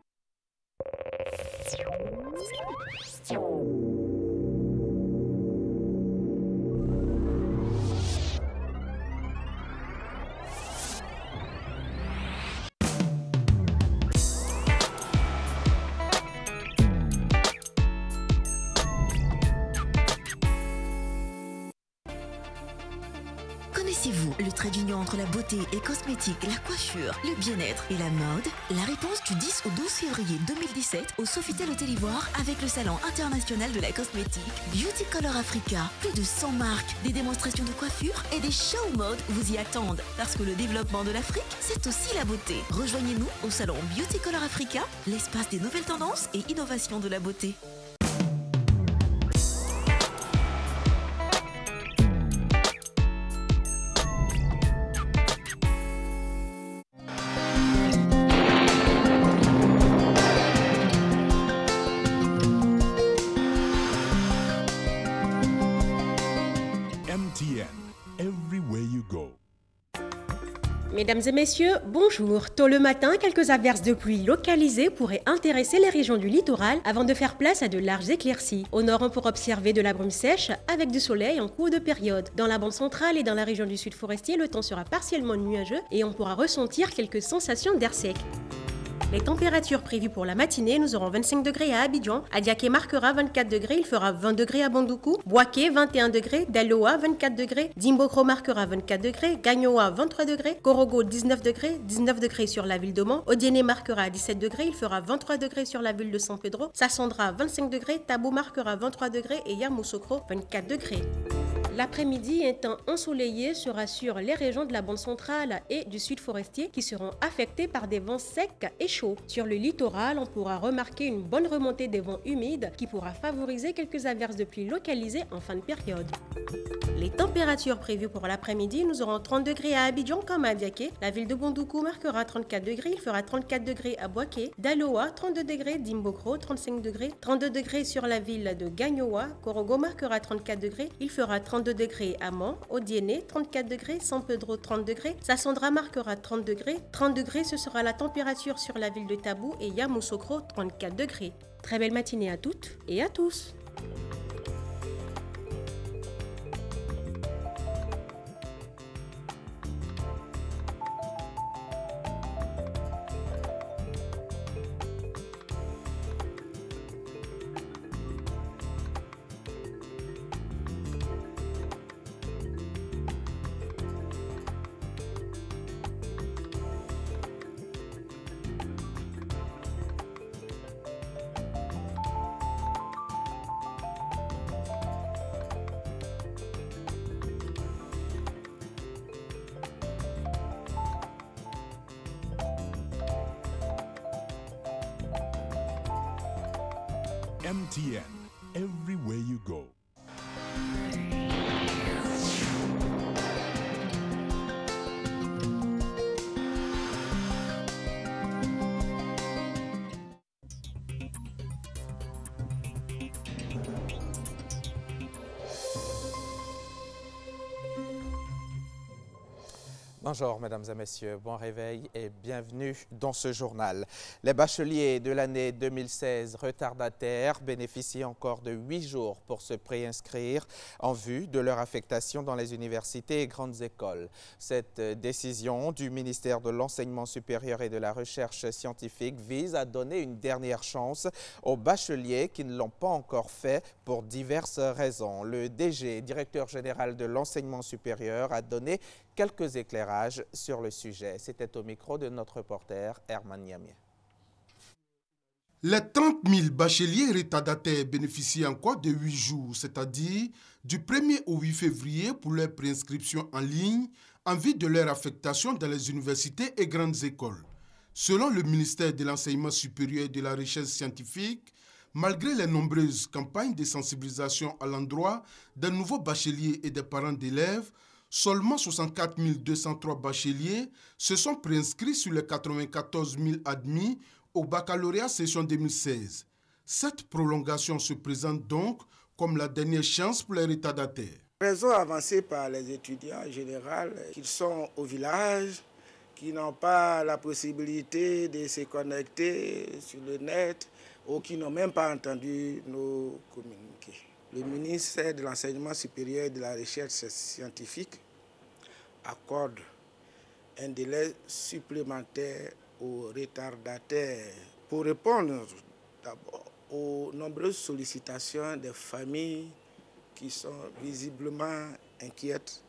Connaissez-vous le trait d'union entre la beauté et cosmétique, la coiffure, le bien-être et la mode? La réponse du 10 au 12 février 2017 au Sofitel Hôtel Ivoire avec le Salon international de la cosmétique Beauty Color Africa. Plus de 100 marques, des démonstrations de coiffure et des shows mode vous y attendent. Parce que le développement de l'Afrique, c'est aussi la beauté. Rejoignez-nous au Salon Beauty Color Africa, l'espace des nouvelles tendances et innovations de la beauté.
Mesdames et messieurs, bonjour. Tôt le matin, quelques averses de pluie localisées pourraient intéresser les régions du littoral avant de faire place à de larges éclaircies. Au nord, on pourra observer de la brume sèche avec du soleil en cours de période. Dans la bande centrale et dans la région du sud forestier, le temps sera partiellement nuageux et on pourra ressentir quelques sensations d'air sec. Les températures prévues pour la matinée, nous aurons 25 degrés à Abidjan, Adiaké marquera 24 degrés, il fera 20 degrés à Bandoukou, Bouaké 21 degrés, Daloa 24 degrés, Dimbokro marquera 24 degrés, Gagnoa 23 degrés, Korogo 19 degrés sur la ville de Mans, Odiéné marquera 17 degrés, il fera 23 degrés sur la ville de San Pedro, Sassandra 25 degrés, Tabou marquera 23 degrés et Yamoussoukro 24 degrés. L'après-midi, un temps ensoleillé sera sur les régions de la bande centrale et du sud forestier qui seront affectées par des vents secs et chauds. Sur le littoral, on pourra remarquer une bonne remontée des vents humides qui pourra favoriser quelques averses de pluie localisées en fin de période. Les températures prévues pour l'après-midi, nous aurons 30 degrés à Abidjan comme à Diaké. La ville de Bandoukou marquera 34 degrés, il fera 34 degrés à Bouaké. Daloa, 32 degrés, Dimbokro, 35 degrés, 32 degrés sur la ville de Gagnoa. Korogo marquera 34 degrés, il fera 30 32 degrés à Mans, Odiéné, 34 degrés, San Pedro, 30 degrés, Sassandra marquera 30 degrés, 30 degrés ce sera la température sur la ville de Tabou et Yamoussoukro, 34 degrés. Très belle matinée à toutes et à tous.
MTN, everywhere you go.
Bonjour mesdames et messieurs, bon réveil et bienvenue dans ce journal. Les bacheliers de l'année 2016 retardataires bénéficient encore de 8 jours pour se préinscrire en vue de leur affectation dans les universités et grandes écoles. Cette décision du ministère de l'Enseignement supérieur et de la Recherche scientifique vise à donner une dernière chance aux bacheliers qui ne l'ont pas encore fait pour diverses raisons. Le DG, directeur général de l'Enseignement supérieur, a donné quelques éclairages sur le sujet. C'était au micro de notre reporter Herman Niamé.
Les 30 000 bacheliers retardataires bénéficient encore de 8 jours, c'est-à-dire du 1er au 8 février pour leur préinscription en ligne en vue de leur affectation dans les universités et grandes écoles. Selon le ministère de l'Enseignement supérieur et de la Recherche scientifique, malgré les nombreuses campagnes de sensibilisation à l'endroit des nouveaux bacheliers et des parents d'élèves, seulement 64 203 bacheliers se sont préinscrits sur les 94 000 admis au baccalauréat session 2016. Cette prolongation se présente donc comme la dernière chance pour les retardataires.
Raison avancée par les étudiants en général, qu'ils sont au village, qui n'ont pas la possibilité de se connecter sur le net ou qui n'ont même pas entendu nos communiqués. Le ministère de l'Enseignement supérieur et de la Recherche scientifique accorde un délai supplémentaire aux retardataires pour répondre d'abord aux nombreuses sollicitations des familles qui sont visiblement inquiètes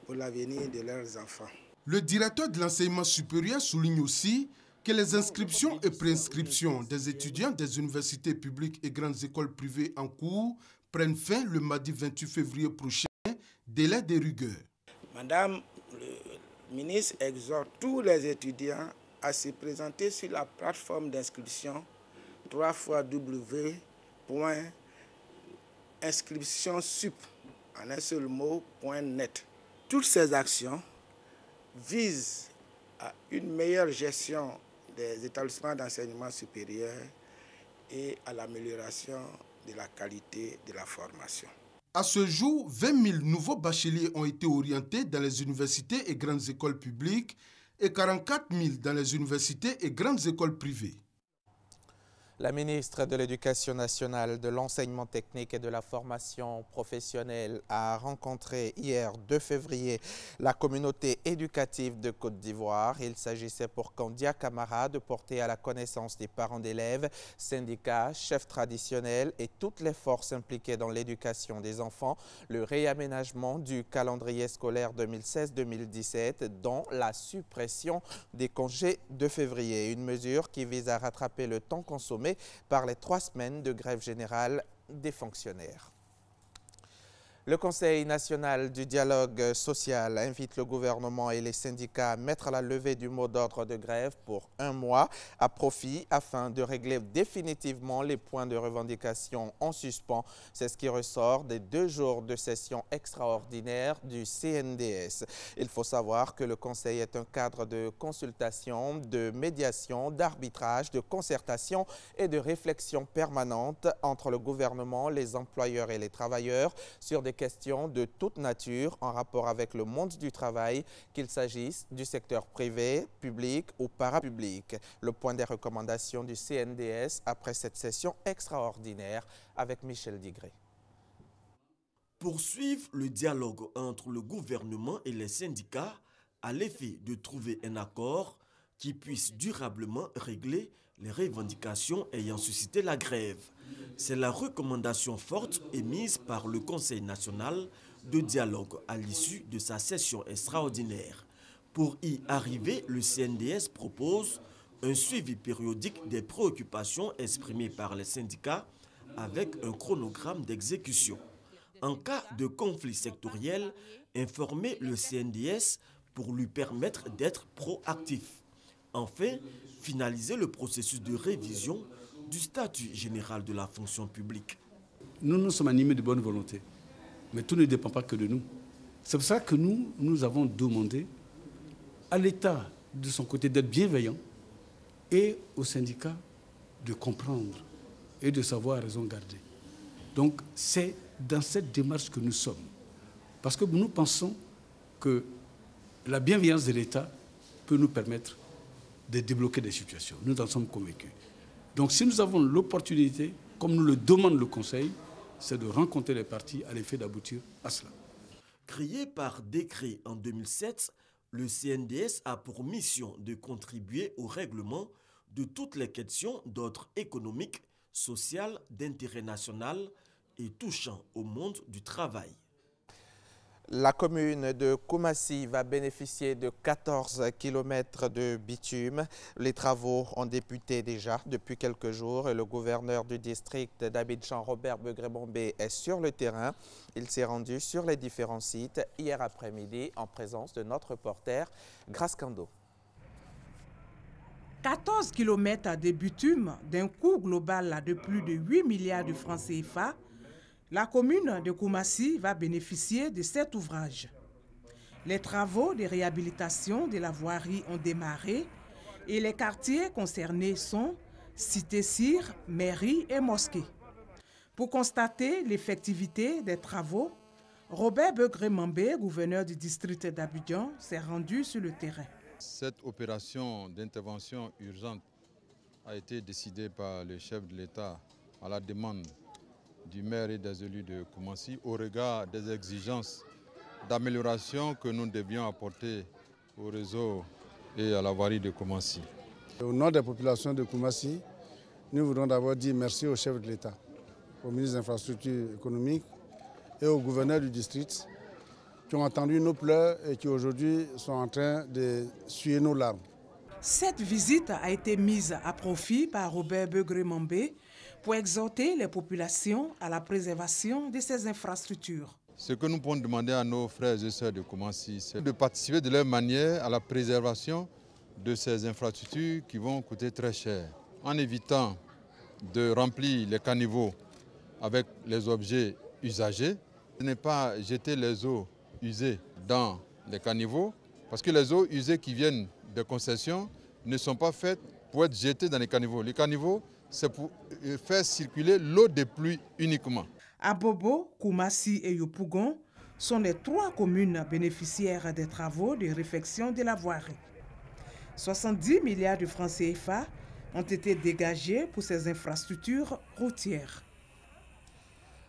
pour l'avenir de leurs enfants.
Le directeur de l'enseignement supérieur souligne aussi que les inscriptions et préinscriptions des étudiants des universités publiques et grandes écoles privées en cours prennent fin le mardi 28 février prochain, délai de rigueur.
Madame le ministre exhorte tous les étudiants à se présenter sur la plateforme d'inscription www.inscriptionsup en un seul mot.net. Toutes ces actions visent à une meilleure gestion des établissements d'enseignement supérieur et à l'amélioration de la qualité de la formation.
À ce jour, 20 000 nouveaux bacheliers ont été orientés dans les universités et grandes écoles publiques et 44 000 dans les universités et grandes écoles privées.
La ministre de l'Éducation nationale, de l'enseignement technique et de la formation professionnelle a rencontré hier 2 février la communauté éducative de Côte d'Ivoire. Il s'agissait pour Kandia Camara de porter à la connaissance des parents d'élèves, syndicats, chefs traditionnels et toutes les forces impliquées dans l'éducation des enfants le réaménagement du calendrier scolaire 2016-2017 dont la suppression des congés de février. Une mesure qui vise à rattraper le temps consommé par les 3 semaines de grève générale des fonctionnaires. Le Conseil national du dialogue social invite le gouvernement et les syndicats à mettre à la levée du mot d'ordre de grève pour 1 mois à profit afin de régler définitivement les points de revendication en suspens. C'est ce qui ressort des 2 jours de session extraordinaire du CNDS. Il faut savoir que le Conseil est un cadre de consultation, de médiation, d'arbitrage, de concertation et de réflexion permanente entre le gouvernement, les employeurs et les travailleurs sur des questions de toute nature en rapport avec le monde du travail, qu'il s'agisse du secteur privé, public ou parapublic. Le point des recommandations du CNDS après cette session extraordinaire avec Michel Digré.
Poursuivre le dialogue entre le gouvernement et les syndicats à l'effet de trouver un accord qui puisse durablement régler les revendications ayant suscité la grève. C'est la recommandation forte émise par le Conseil national de dialogue à l'issue de sa session extraordinaire. Pour y arriver, le CNDS propose un suivi périodique des préoccupations exprimées par les syndicats avec un chronogramme d'exécution. En cas de conflit sectoriel, informer le CNDS pour lui permettre d'être proactif. Enfin, finaliser le processus de révision du statut général de la fonction publique.
Nous sommes animés de bonne volonté, mais tout ne dépend pas que de nous. C'est pour ça que nous avons demandé à l'État, de son côté, d'être bienveillant et aux syndicats de comprendre et de savoir raison garder. Donc, c'est dans cette démarche que nous sommes. Parce que nous pensons que la bienveillance de l'État peut nous permettre de débloquer des situations. Nous en sommes convaincus. Donc si nous avons l'opportunité, comme nous le demande le Conseil, c'est de rencontrer les partis à l'effet d'aboutir à cela.
Créé par décret en 2007, le CNDS a pour mission de contribuer au règlement de toutes les questions d'ordre économique, social, d'intérêt national et touchant au monde du travail.
La commune de Koumassi va bénéficier de 14 km de bitume. Les travaux ont débuté déjà depuis quelques jours et le gouverneur du district d'Abidjan, Robert Begré-Bombé, est sur le terrain. Il s'est rendu sur les différents sites hier après-midi en présence de notre reporter Grace Kando.
14 km de bitume d'un coût global de plus de 8 milliards de francs CFA. La commune de Koumassi va bénéficier de cet ouvrage. Les travaux de réhabilitation de la voirie ont démarré et les quartiers concernés sont Cité-Cyr, mairie et mosquée. Pour constater l'effectivité des travaux, Robert Begré-Bombé, gouverneur du district d'Abidjan, s'est rendu sur le terrain.
Cette opération d'intervention urgente a été décidée par le chef de l'État à la demande du maire et des élus de Koumassi au regard des exigences d'amélioration que nous devions apporter au réseau et à la voirie de Koumassi.
Au nom des populations de Koumassi, nous voudrons d'abord dire merci au chef de l'État, au ministre des Infrastructures économiques et au gouverneur du district qui ont entendu nos pleurs et qui aujourd'hui sont en train de suer nos larmes.
Cette visite a été mise à profit par Robert Begré-Bombé pour exhorter les populations à la préservation de ces infrastructures.
Ce que nous pouvons demander à nos frères et sœurs de Koumassi, c'est de participer de leur manière à la préservation de ces infrastructures qui vont coûter très cher, en évitant de remplir les caniveaux avec les objets usagés, de ne pas jeter les eaux usées dans les caniveaux, parce que les eaux usées qui viennent des concessions ne sont pas faites pour être jetées dans les caniveaux. Les caniveaux, c'est pour faire circuler l'eau des pluies uniquement.
Abobo, Koumassi et Yopougon sont les 3 communes bénéficiaires des travaux de réfection de la voirie. 70 milliards de francs CFA ont été dégagés pour ces infrastructures routières.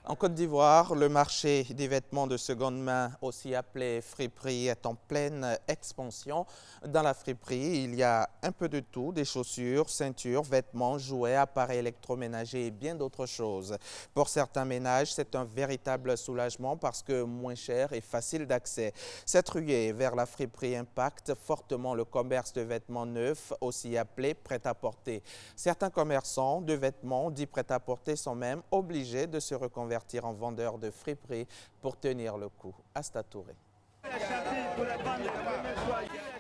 En Côte d'Ivoire, le marché des vêtements de seconde main, aussi appelé friperie, est en pleine expansion. Dans la friperie, il y a un peu de tout, des chaussures, ceintures, vêtements, jouets, appareils électroménagers et bien d'autres choses. Pour certains ménages, c'est un véritable soulagement parce que moins cher et facile d'accès. Cette ruée vers la friperie impacte fortement le commerce de vêtements neufs, aussi appelé prêt-à-porter. Certains commerçants de vêtements dits prêt-à-porter sont même obligés de se reconvertir en vendeur de friperie pour tenir le coup. Asta Touré.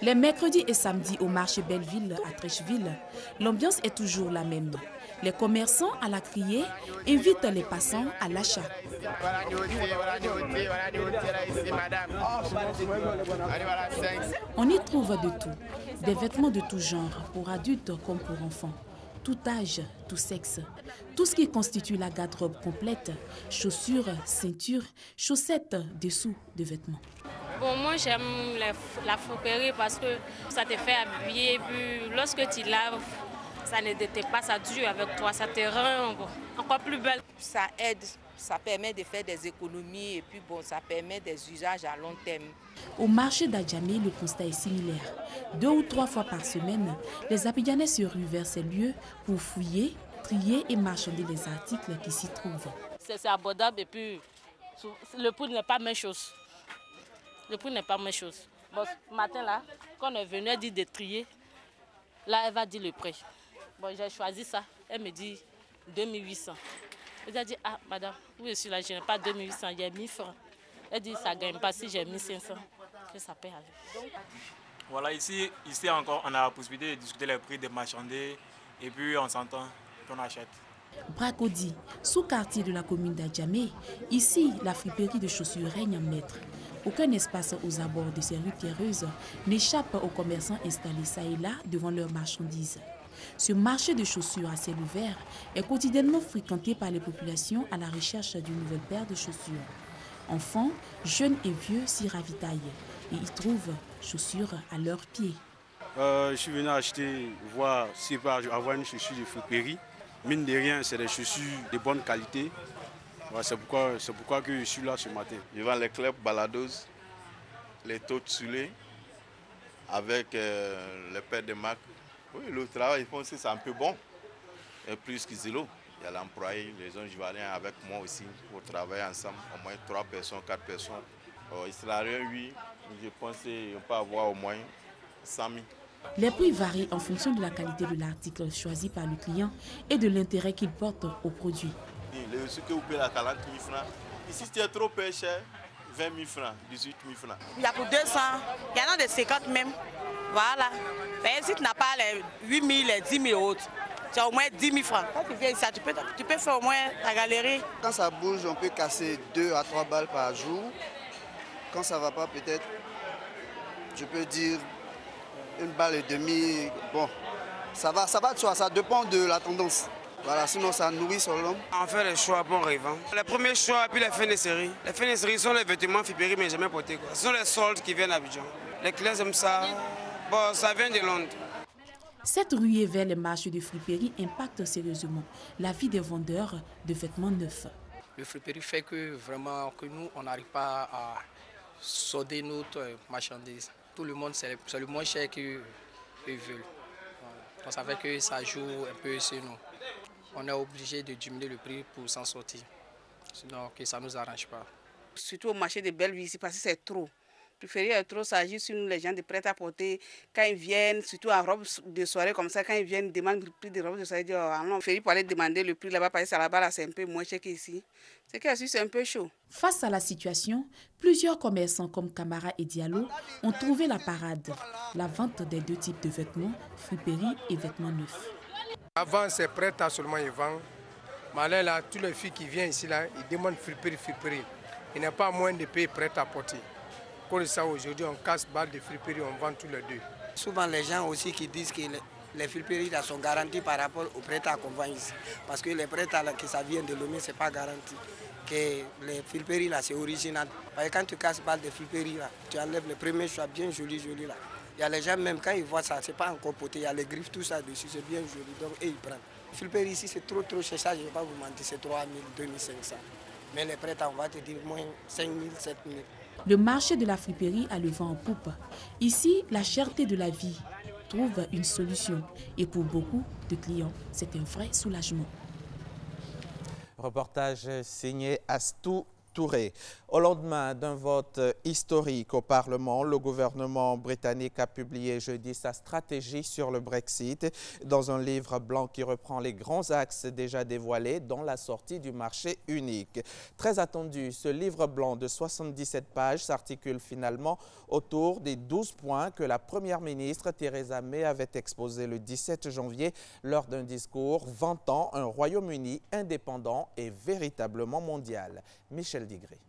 Les mercredis et samedis au marché Belleville à Trècheville, l'ambiance est toujours la même. Les commerçants à la criée invitent les passants à l'achat. On y trouve de tout, des vêtements de tout genre, pour adultes comme pour enfants. tout âge, tout sexe. Tout ce qui constitue la garde-robe complète, chaussures, ceintures, chaussettes, dessous de vêtements.
Bon, moi j'aime la friperie parce que ça te fait habiller, et puis lorsque tu laves, ça ne détecte pas, ça dure avec toi, ça te rend encore plus belle.
Ça aide, ça permet de faire des économies et puis bon, ça permet des usages à long terme.
Au marché d'Adjamé, le constat est similaire. 2 ou 3 fois par semaine, les Abidjanais se ruent vers ces lieux pour fouiller, trier et marchander les articles qui s'y trouvent.
C'est abordable et puis le prix n'est pas la même chose. Le prix n'est pas la même chose. Bon, ce matin là, quand on est venu, elle dit de trier. Là, elle va dire le prix. Bon, j'ai choisi ça. Elle me dit 2800. Elle a dit, ah, madame, oui, je suis là, je n'ai pas 2800, j'ai 1000 francs. Elle dit, ça ne gagne pas si j'ai 1500. Que ça paie avec.
Voilà, ici encore, on a la possibilité de discuter les prix des marchandises et puis on s'entend qu'on achète.
Bracody, sous-quartier de la commune d'Adjamé, ici, la friperie de chaussures règne en maître. Aucun espace aux abords de ces rues pierreuses n'échappe aux commerçants installés ça et là devant leurs marchandises. Ce marché de chaussures à ciel ouvert est quotidiennement fréquenté par les populations à la recherche d'une nouvelle paire de chaussures. Enfants, jeunes et vieux s'y ravitaillent et y trouvent chaussures à leurs pieds.
Je suis venu acheter, voir si je peux avoir une chaussure de friperie. Mine de rien, c'est des chaussures de bonne qualité. Ouais, c'est pourquoi que je suis là ce matin.
Je vends les clubs baladoses, les taux soulés avec les paires de marque. Oui, le travail, je pense que c'est un peu bon. Et plus qu'Isilo, il y a l'employé, les gens ivoiriens avec moi aussi pour travailler ensemble, au moins 3 personnes, 4 personnes. Israélien, oui, je pense qu'on peut avoir au moins 100 000.
Les prix varient en fonction de la qualité de l'article choisi par le client et de l'intérêt qu'il porte au produit.
Ce que vous payez à 40 000 francs, ici c'était trop peu cher, 20 000 francs, 18 000 francs.
Il y a pour 200, il y en a de 50 même. Voilà. Mais si tu n'as pas les 8 000, les 10 000 autres, tu as au moins 10 000 francs. Quand tu viens ici, tu peux faire au moins ta galerie.
Quand ça bouge, on peut casser 2 à 3 balles par jour. Quand ça ne va pas, peut-être, je peux dire 1 balle et demie. Bon, ça va de soi, ça dépend de la tendance. Voilà, sinon ça nourrit sur l'homme.
On fait les choix bon revend. Le premier choix, puis les fins de série. Les fins de série sont les vêtements friperies mais jamais portés. Quoi. Ce sont les soldes qui viennent à Abidjan. Les clients aiment ça. Bon, ça vient de Londres.
Cette ruée vers les marchés de friperie impacte sérieusement la vie des vendeurs de vêtements neufs.
Le friperie fait que vraiment que nous, on n'arrive pas à solder notre marchandise. Tout le monde, c'est le moins cher qu'ils veulent. Donc ça fait que ça joue un peu sur nous. On est obligé de diminuer le prix pour s'en sortir. Sinon, ça ne nous arrange pas.
Surtout au marché de Belleville ici, parce que c'est trop. Préférer est trop, ça agit sur nous, les gens de prêt-à-porter. Quand ils viennent, surtout en robe de soirée comme ça, quand ils viennent, ils demandent le prix de robe de soirée. Ils disent, oh non, préférer pour aller demander le prix là-bas, parce que là-bas, c'est un peu moins cher qu'ici. C'est qu'ici, c'est un peu chaud.
Face à la situation, plusieurs commerçants comme Camara et Diallo ont trouvé la parade. La vente des 2 types de vêtements, friperie et vêtements neufs.
Avant, c'est prêt à seulement y vendre. Mais là, toutes les filles qui viennent ici, là, ils demandent friperie. Il n'y a pas moins de payer prêt à porter. Comme ça, aujourd'hui, on casse balle de friperie, on vend tous les 2.
Souvent, les gens aussi qui disent que les friperies là, sont garanties par rapport aux prêts qu'on vend ici. Parce que les prêts que ça vient de Lomé, ce n'est pas garanti. Que les friperies là, c'est original. Parce que quand tu casses balle de friperie là, tu enlèves le premier choix bien joli là. Il y a les gens, même quand ils voient ça, ce n'est pas encore poté, il y a les griffes, tout ça dessus, c'est bien joli. Donc, ils prennent. Friperie ici, c'est trop cher, ça, je ne vais pas vous mentir, c'est 3 000, 2 500. Mais les prêts, on va te dire moins 5 000, 7 000.
Le marché de la friperie a le vent en poupe. Ici, la cherté de la vie trouve une solution. Et pour beaucoup de clients, c'est un vrai soulagement.
Reportage signé Astou Touré. Au lendemain d'un vote historique au Parlement, le gouvernement britannique a publié jeudi sa stratégie sur le Brexit dans un livre blanc qui reprend les grands axes déjà dévoilés dans la sortie du marché unique. Très attendu, ce livre blanc de 77 pages s'articule finalement autour des 12 points que la première ministre Theresa May avait exposés le 17 janvier lors d'un discours vantant un Royaume-Uni indépendant et véritablement mondial. Michel Digré.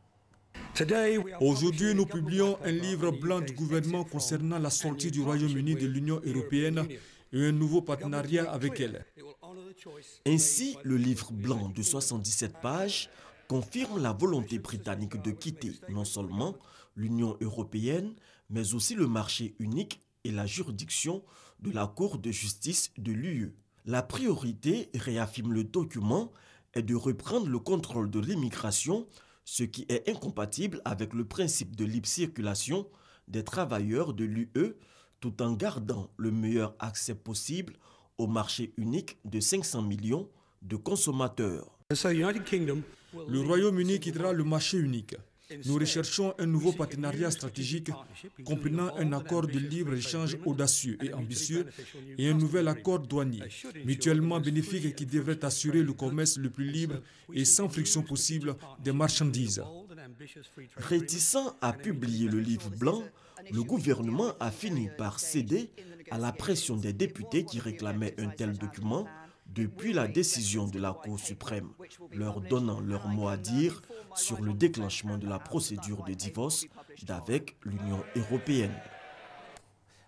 Aujourd'hui, nous publions un livre blanc du gouvernement concernant la sortie du Royaume-Uni de l'Union européenne et un nouveau partenariat avec elle.
Ainsi, le livre blanc de 77 pages confirme la volonté britannique de quitter non seulement l'Union européenne, mais aussi le marché unique et la juridiction de la Cour de justice de l'UE. La priorité, réaffirme le document, est de reprendre le contrôle de l'immigration, ce qui est incompatible avec le principe de libre circulation des travailleurs de l'UE, tout en gardant le meilleur accès possible au marché unique de 500 millions de consommateurs.
Le Royaume-Uni quittera le marché unique. Nous recherchons un nouveau partenariat stratégique comprenant un accord de libre-échange audacieux et ambitieux et un nouvel accord douanier, mutuellement bénéfique qui devrait assurer le commerce le plus libre et sans friction possible des marchandises.
Réticent à publier le livre blanc, le gouvernement a fini par céder à la pression des députés qui réclamaient un tel document depuis la décision de la Cour suprême, leur donnant leur mot à dire sur le déclenchement de la procédure de divorce d'avec l'Union européenne.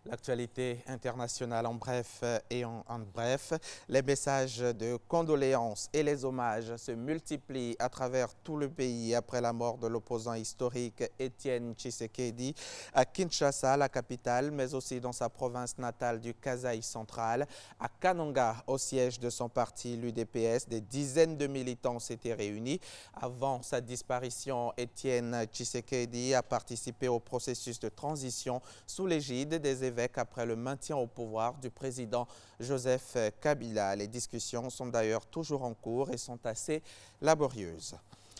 L'actualité internationale en bref et en bref. Les messages de condoléances et les hommages se multiplient à travers tout le pays après la mort de l'opposant historique Étienne Tshisekedi à Kinshasa, la capitale, mais aussi dans sa province natale du Kasaï central. À Kananga, au siège de son parti, l'UDPS, des dizaines de militants s'étaient réunis. Avant sa disparition, Étienne Tshisekedi a participé au processus de transition sous l'égide des évêques après le maintien au pouvoir du président Joseph Kabila. Les discussions sont d'ailleurs toujours en cours et sont assez laborieuses.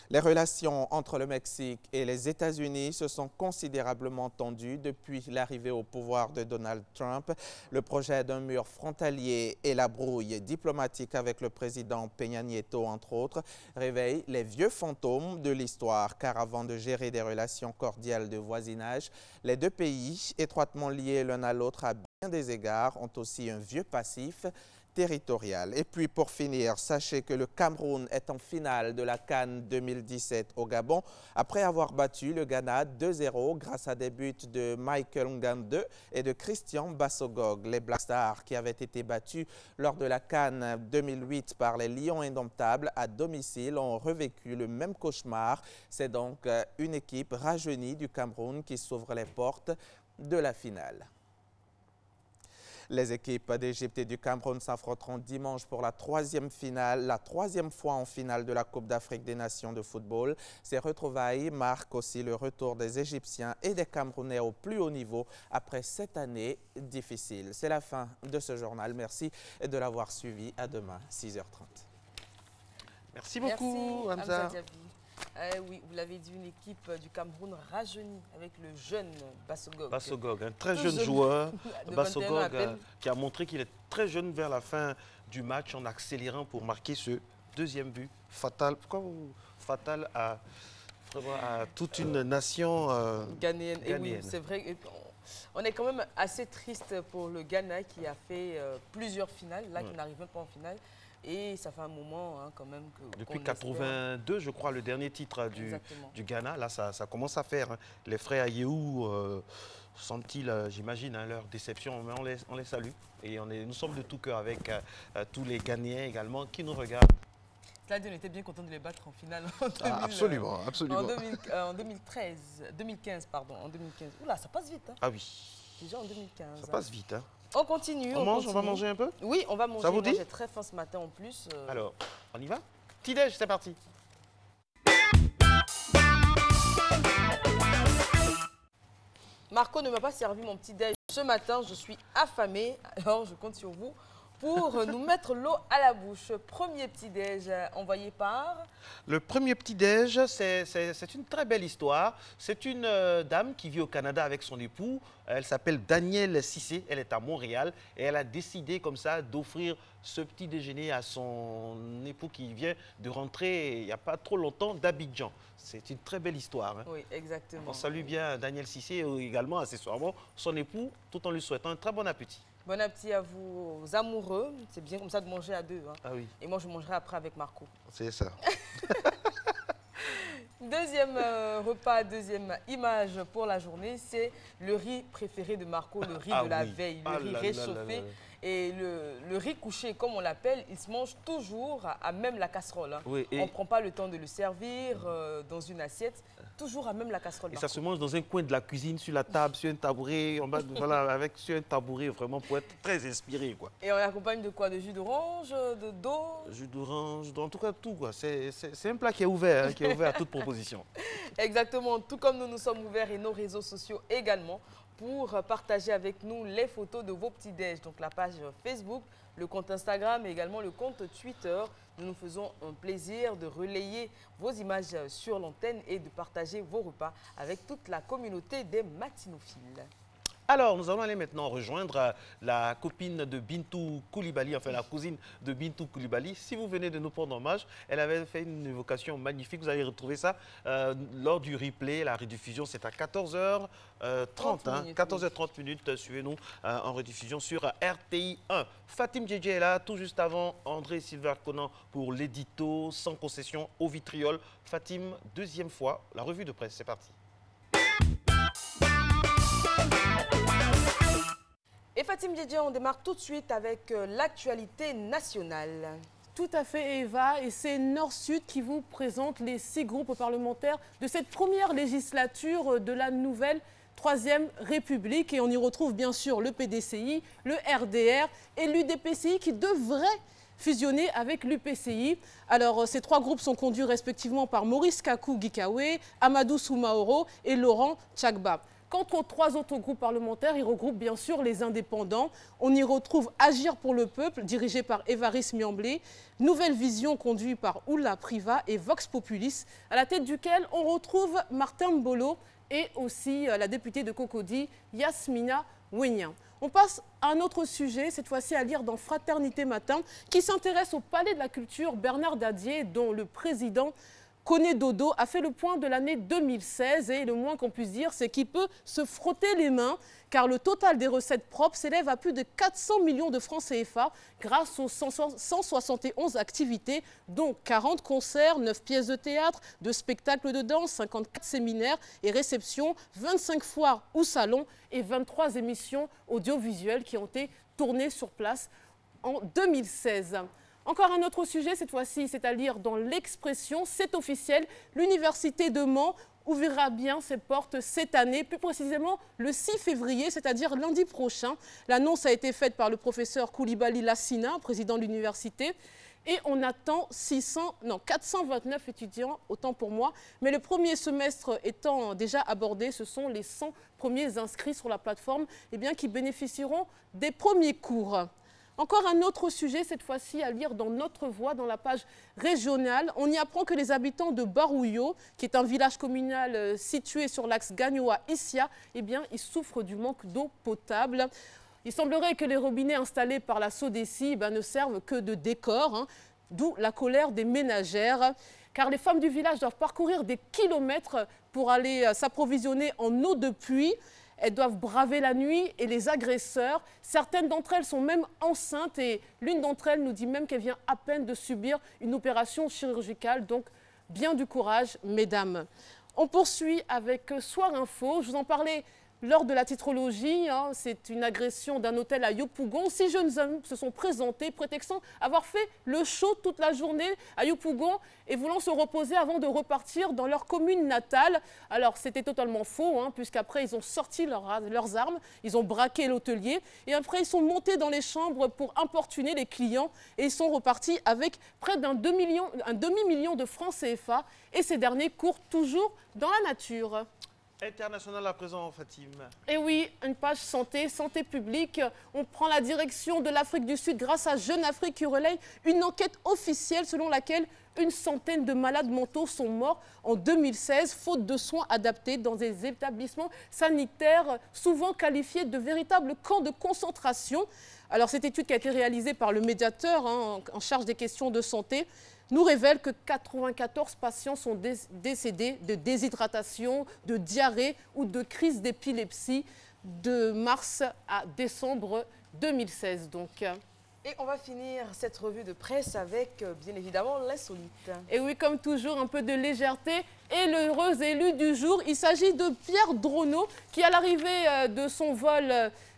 Les relations entre le Mexique et les États-Unis se sont considérablement tendues depuis l'arrivée au pouvoir de Donald Trump. Le projet d'un mur frontalier et la brouille diplomatique avec le président Peña Nieto, entre autres, réveillent les vieux fantômes de l'histoire. Car avant de gérer des relations cordiales de voisinage, les deux pays, étroitement liés l'un à l'autre à bien des égards, ont aussi un vieux passif territorial. Et puis pour finir, sachez que le Cameroun est en finale de la CAN 2017 au Gabon après avoir battu le Ghana 2-0 grâce à des buts de Michael Ngande et de Christian Bassogog. Les Black Stars qui avaient été battus lors de la CAN 2008 par les Lions indomptables à domicile ont revécu le même cauchemar. C'est donc une équipe rajeunie du Cameroun qui s'ouvre les portes de la finale. Les équipes d'Égypte et du Cameroun s'affronteront dimanche pour la troisième fois en finale de la Coupe d'Afrique des Nations de football. Ces retrouvailles marquent aussi le retour des Égyptiens et des Camerounais au plus haut niveau après cette année difficile. C'est la fin de ce journal. Merci de l'avoir suivi. À demain, 6h30.
Merci beaucoup, Hamza.
Oui, vous l'avez dit, une équipe du Cameroun rajeunie avec le jeune Bassogog.
Bassogog, un très jeune joueur, Bassogog, qui a montré qu'il est très jeune vers la fin du match en accélérant pour marquer ce deuxième but fatal. Fatal à toute une nation
ghanéenne. Et oui, c'est vrai. On est quand même assez triste pour le Ghana qui a fait plusieurs finales, là qui n'arrive même pas en finale. Et ça fait un moment quand même que...
Depuis 82, je crois, le dernier titre du Ghana. Là, ça commence à faire. Hein. Les frères Yehou sentent-ils, j'imagine, leur déception. Mais on les salue. Et nous sommes de tout cœur avec tous les Ghanéens également qui nous regardent.
Claude, on était bien content de les battre en finale
absolument.
En 2015, pardon. En 2015. Oula, ça passe vite. Hein.
Ah oui.
Déjà en 2015.
Ça passe vite. Hein.
On continue.
On va manger un peu?
Oui, on va manger.
Ça vous dit?
J'ai très faim ce matin en plus.
Alors, on y va? Petit-déj, c'est parti.
Marco ne m'a pas servi mon petit-déj. Ce matin, je suis affamée. Alors, je compte sur vous pour nous mettre l'eau à la bouche. Premier petit-déj envoyé par...
Le premier petit-déj, c'est une très belle histoire. C'est une dame qui vit au Canada avec son époux. Elle s'appelle Danielle Cissé. Elle est à Montréal et elle a décidé comme ça d'offrir ce petit déjeuner à son époux qui vient de rentrer il n'y a pas trop longtemps d'Abidjan. C'est une très belle histoire. Hein.
Oui, exactement.
On salue bien Danielle Cissé et également accessoirement son époux, tout en lui souhaitant un très bon appétit.
Bon appétit à vous, aux amoureux. C'est bien comme ça de manger à deux. Hein.
Ah oui.
Et moi, je mangerai après avec Marco.
C'est ça.
Deuxième repas, deuxième image pour la journée, c'est le riz préféré de Marco, le riz de la veille, le riz réchauffé. Et le riz couché, comme on l'appelle, il se mange toujours à même la casserole. Hein.
Oui,
on ne prend pas le temps de le servir dans une assiette, toujours à même la casserole.
Et ça se mange dans un coin de la cuisine, sur la table, sur un tabouret, en bas, voilà, sur un tabouret, vraiment pour être très inspiré, quoi.
Et on accompagne de quoi? De jus d'orange, d'eau?
Jus d'orange, en tout cas tout, quoi. C'est un plat qui est ouvert, hein, qui est ouvert à toute proposition.
Exactement, tout comme nous sommes ouverts et nos réseaux sociaux également, pour partager avec nous les photos de vos petits-déj. Donc la page Facebook, le compte Instagram et également le compte Twitter. Nous nous faisons un plaisir de relayer vos images sur l'antenne et de partager vos repas avec toute la communauté des matinophiles.
Alors, nous allons aller maintenant rejoindre la copine de Bintou Koulibaly, enfin la cousine de Bintou Koulibaly. Si vous venez de nous prendre hommage, elle avait fait une évocation magnifique. Vous allez retrouver ça lors du replay, la rediffusion. C'est à 14h30. 14h30 minutes. Suivez-nous en rediffusion sur RTI 1. Fatim Djedje est là, tout juste avant André Silver Conan pour l'édito sans concession au vitriol. Fatim, deuxième fois, la revue de presse. C'est parti.
Et Fatim Djedje, on démarre tout de suite avec l'actualité nationale.
Tout à fait, Eva, et c'est Nord-Sud qui vous présente les 6 groupes parlementaires de cette première législature de la nouvelle 3e République. Et on y retrouve bien sûr le PDCI, le RDR et l'UDPCI qui devraient fusionner avec l'UPCI. Alors, ces 3 groupes sont conduits respectivement par Maurice Kakou Gikawe, Amadou Soumaoro et Laurent Tchagba. Quant aux 3 autres groupes parlementaires, ils regroupent bien sûr les indépendants. On y retrouve Agir pour le peuple, dirigé par Évariste Miamblé, Nouvelle Vision, conduit par Oula Priva et Vox Populis, à la tête duquel on retrouve Martin Mbolo et aussi la députée de Cocody, Yasmina Ouénian. On passe à un autre sujet, cette fois-ci à lire dans Fraternité Matin, qui s'intéresse au Palais de la Culture Bernard Dadier, dont le président Koné Dodo a fait le point de l'année 2016 et le moins qu'on puisse dire, c'est qu'il peut se frotter les mains car le total des recettes propres s'élève à plus de 400 millions de francs CFA grâce aux 171 activités, dont 40 concerts, 9 pièces de théâtre, 2 spectacles de danse, 54 séminaires et réceptions, 25 foires ou salons et 23 émissions audiovisuelles qui ont été tournées sur place en 2016. Encore un autre sujet, cette fois-ci, c'est à lire dans l'Expression, c'est officiel, l'Université de Mans ouvrira bien ses portes cette année, plus précisément le 6 février, c'est-à-dire lundi prochain. L'annonce a été faite par le professeur Koulibaly Lassina, président de l'université, et on attend 429 étudiants, autant pour moi. Mais le premier semestre étant déjà abordé, ce sont les 100 premiers inscrits sur la plateforme qui bénéficieront des premiers cours. Encore un autre sujet, cette fois-ci à lire dans Notre Voix, dans la page régionale. On y apprend que les habitants de Barouyo, qui est un village communal situé sur l'axe Gagnoa-Issia, ils souffrent du manque d'eau potable. Il semblerait que les robinets installés par la SODECI ne servent que de décor, d'où la colère des ménagères. Car les femmes du village doivent parcourir des kilomètres pour aller s'approvisionner en eau de pluie. Elles doivent braver la nuit et les agresseurs. Certaines d'entre elles sont même enceintes et l'une d'entre elles nous dit même qu'elle vient à peine de subir une opération chirurgicale. Donc, bien du courage, mesdames. On poursuit avec Soir Info. Je vous en parlais lors de la titrologie. C'est une agression d'un hôtel à Yopougon. 6 jeunes hommes se sont présentés, prétextant avoir fait le show toute la journée à Yopougon et voulant se reposer avant de repartir dans leur commune natale. Alors, c'était totalement faux, puisqu'après, ils ont sorti leurs armes, ils ont braqué l'hôtelier et après, ils sont montés dans les chambres pour importuner les clients et ils sont repartis avec près d'un demi-million de francs CFA et ces derniers courent toujours dans la nature.
International à présent, Fatim.
Et oui, une page santé publique. On prend la direction de l'Afrique du Sud grâce à Jeune Afrique qui relaye une enquête officielle selon laquelle une centaine de malades mentaux sont morts en 2016, faute de soins adaptés dans des établissements sanitaires souvent qualifiés de véritables camps de concentration. Alors cette étude qui a été réalisée par le médiateur en charge des questions de santé nous révèle que 94 patients sont décédés de déshydratation, de diarrhée ou de crise d'épilepsie de mars à décembre 2016.
Et on va finir cette revue de presse avec, bien évidemment, l'insolite.
Et oui, comme toujours, un peu de légèreté. Et l'heureux élu du jour, il s'agit de Pierre Drono, qui à l'arrivée de son vol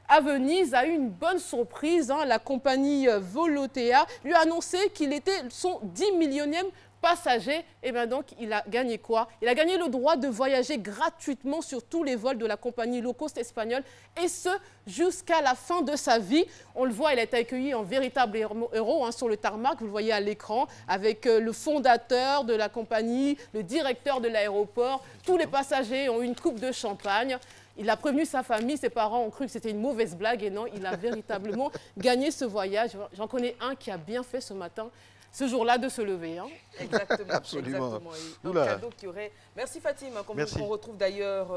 à Venise a eu une bonne surprise. La compagnie Volotea lui a annoncé qu'il était son 10 millionième passager. Et bien donc, il a gagné quoi? Il a gagné le droit de voyager gratuitement sur tous les vols de la compagnie low cost espagnole, et ce, jusqu'à la fin de sa vie. On le voit, il a été accueilli en véritable héros sur le tarmac, vous le voyez à l'écran, avec le fondateur de la compagnie, le directeur de l'aéroport. Tous les passagers ont eu une coupe de champagne. Il a prévenu sa famille, ses parents ont cru que c'était une mauvaise blague, et non, il a véritablement gagné ce voyage. J'en connais un qui a bien fait ce matin, ce jour-là, de se lever.
Exactement.
Absolument.
Exactement. Un cadeau qui aurait... Merci Fatim, qu'on retrouve d'ailleurs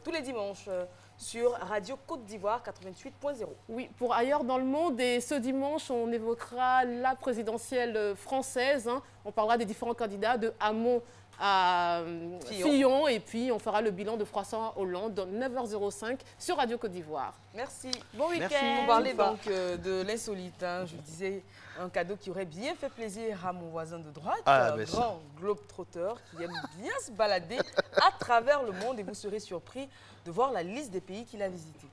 tous les dimanches sur Radio Côte d'Ivoire 88.0.
Oui, pour ailleurs dans le monde. Et ce dimanche, on évoquera la présidentielle française. On parlera des différents candidats de Hamon à Fillon, et puis on fera le bilan de François Hollande dans 9h05 sur Radio Côte d'Ivoire.
Merci.
Bon week-end.
On parlait donc de l'insolite. Je disais un cadeau qui aurait bien fait plaisir à mon voisin de droite, un grand globe-trotteur qui aime bien se balader à travers le monde, et vous serez surpris de voir la liste des pays qu'il a visités.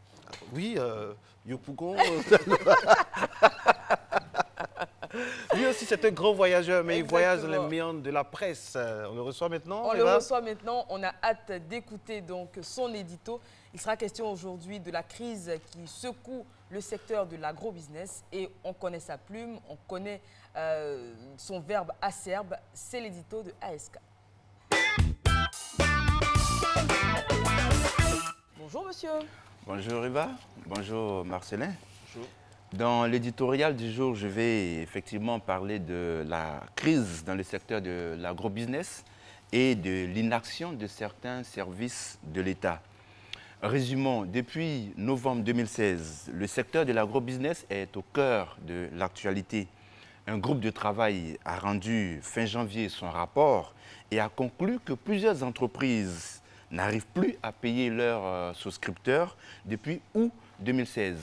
Oui, Yopougon. Lui aussi, c'est un grand voyageur, mais il voyage dans les méandres de la presse. On le reçoit maintenant.
On le reçoit maintenant. On a hâte d'écouter donc son édito. Il sera question aujourd'hui de la crise qui secoue le secteur de l'agro-business. Et on connaît sa plume, on connaît son verbe acerbe. C'est l'édito de ASK. Bonjour monsieur.
Bonjour Riva, bonjour Marcelin. Bonjour. Dans l'éditorial du jour, je vais effectivement parler de la crise dans le secteur de l'agrobusiness et de l'inaction de certains services de l'État. Résumons, depuis novembre 2016, le secteur de l'agrobusiness est au cœur de l'actualité. Un groupe de travail a rendu fin janvier son rapport et a conclu que plusieurs entreprises n'arrivent plus à payer leurs souscripteurs depuis août 2016.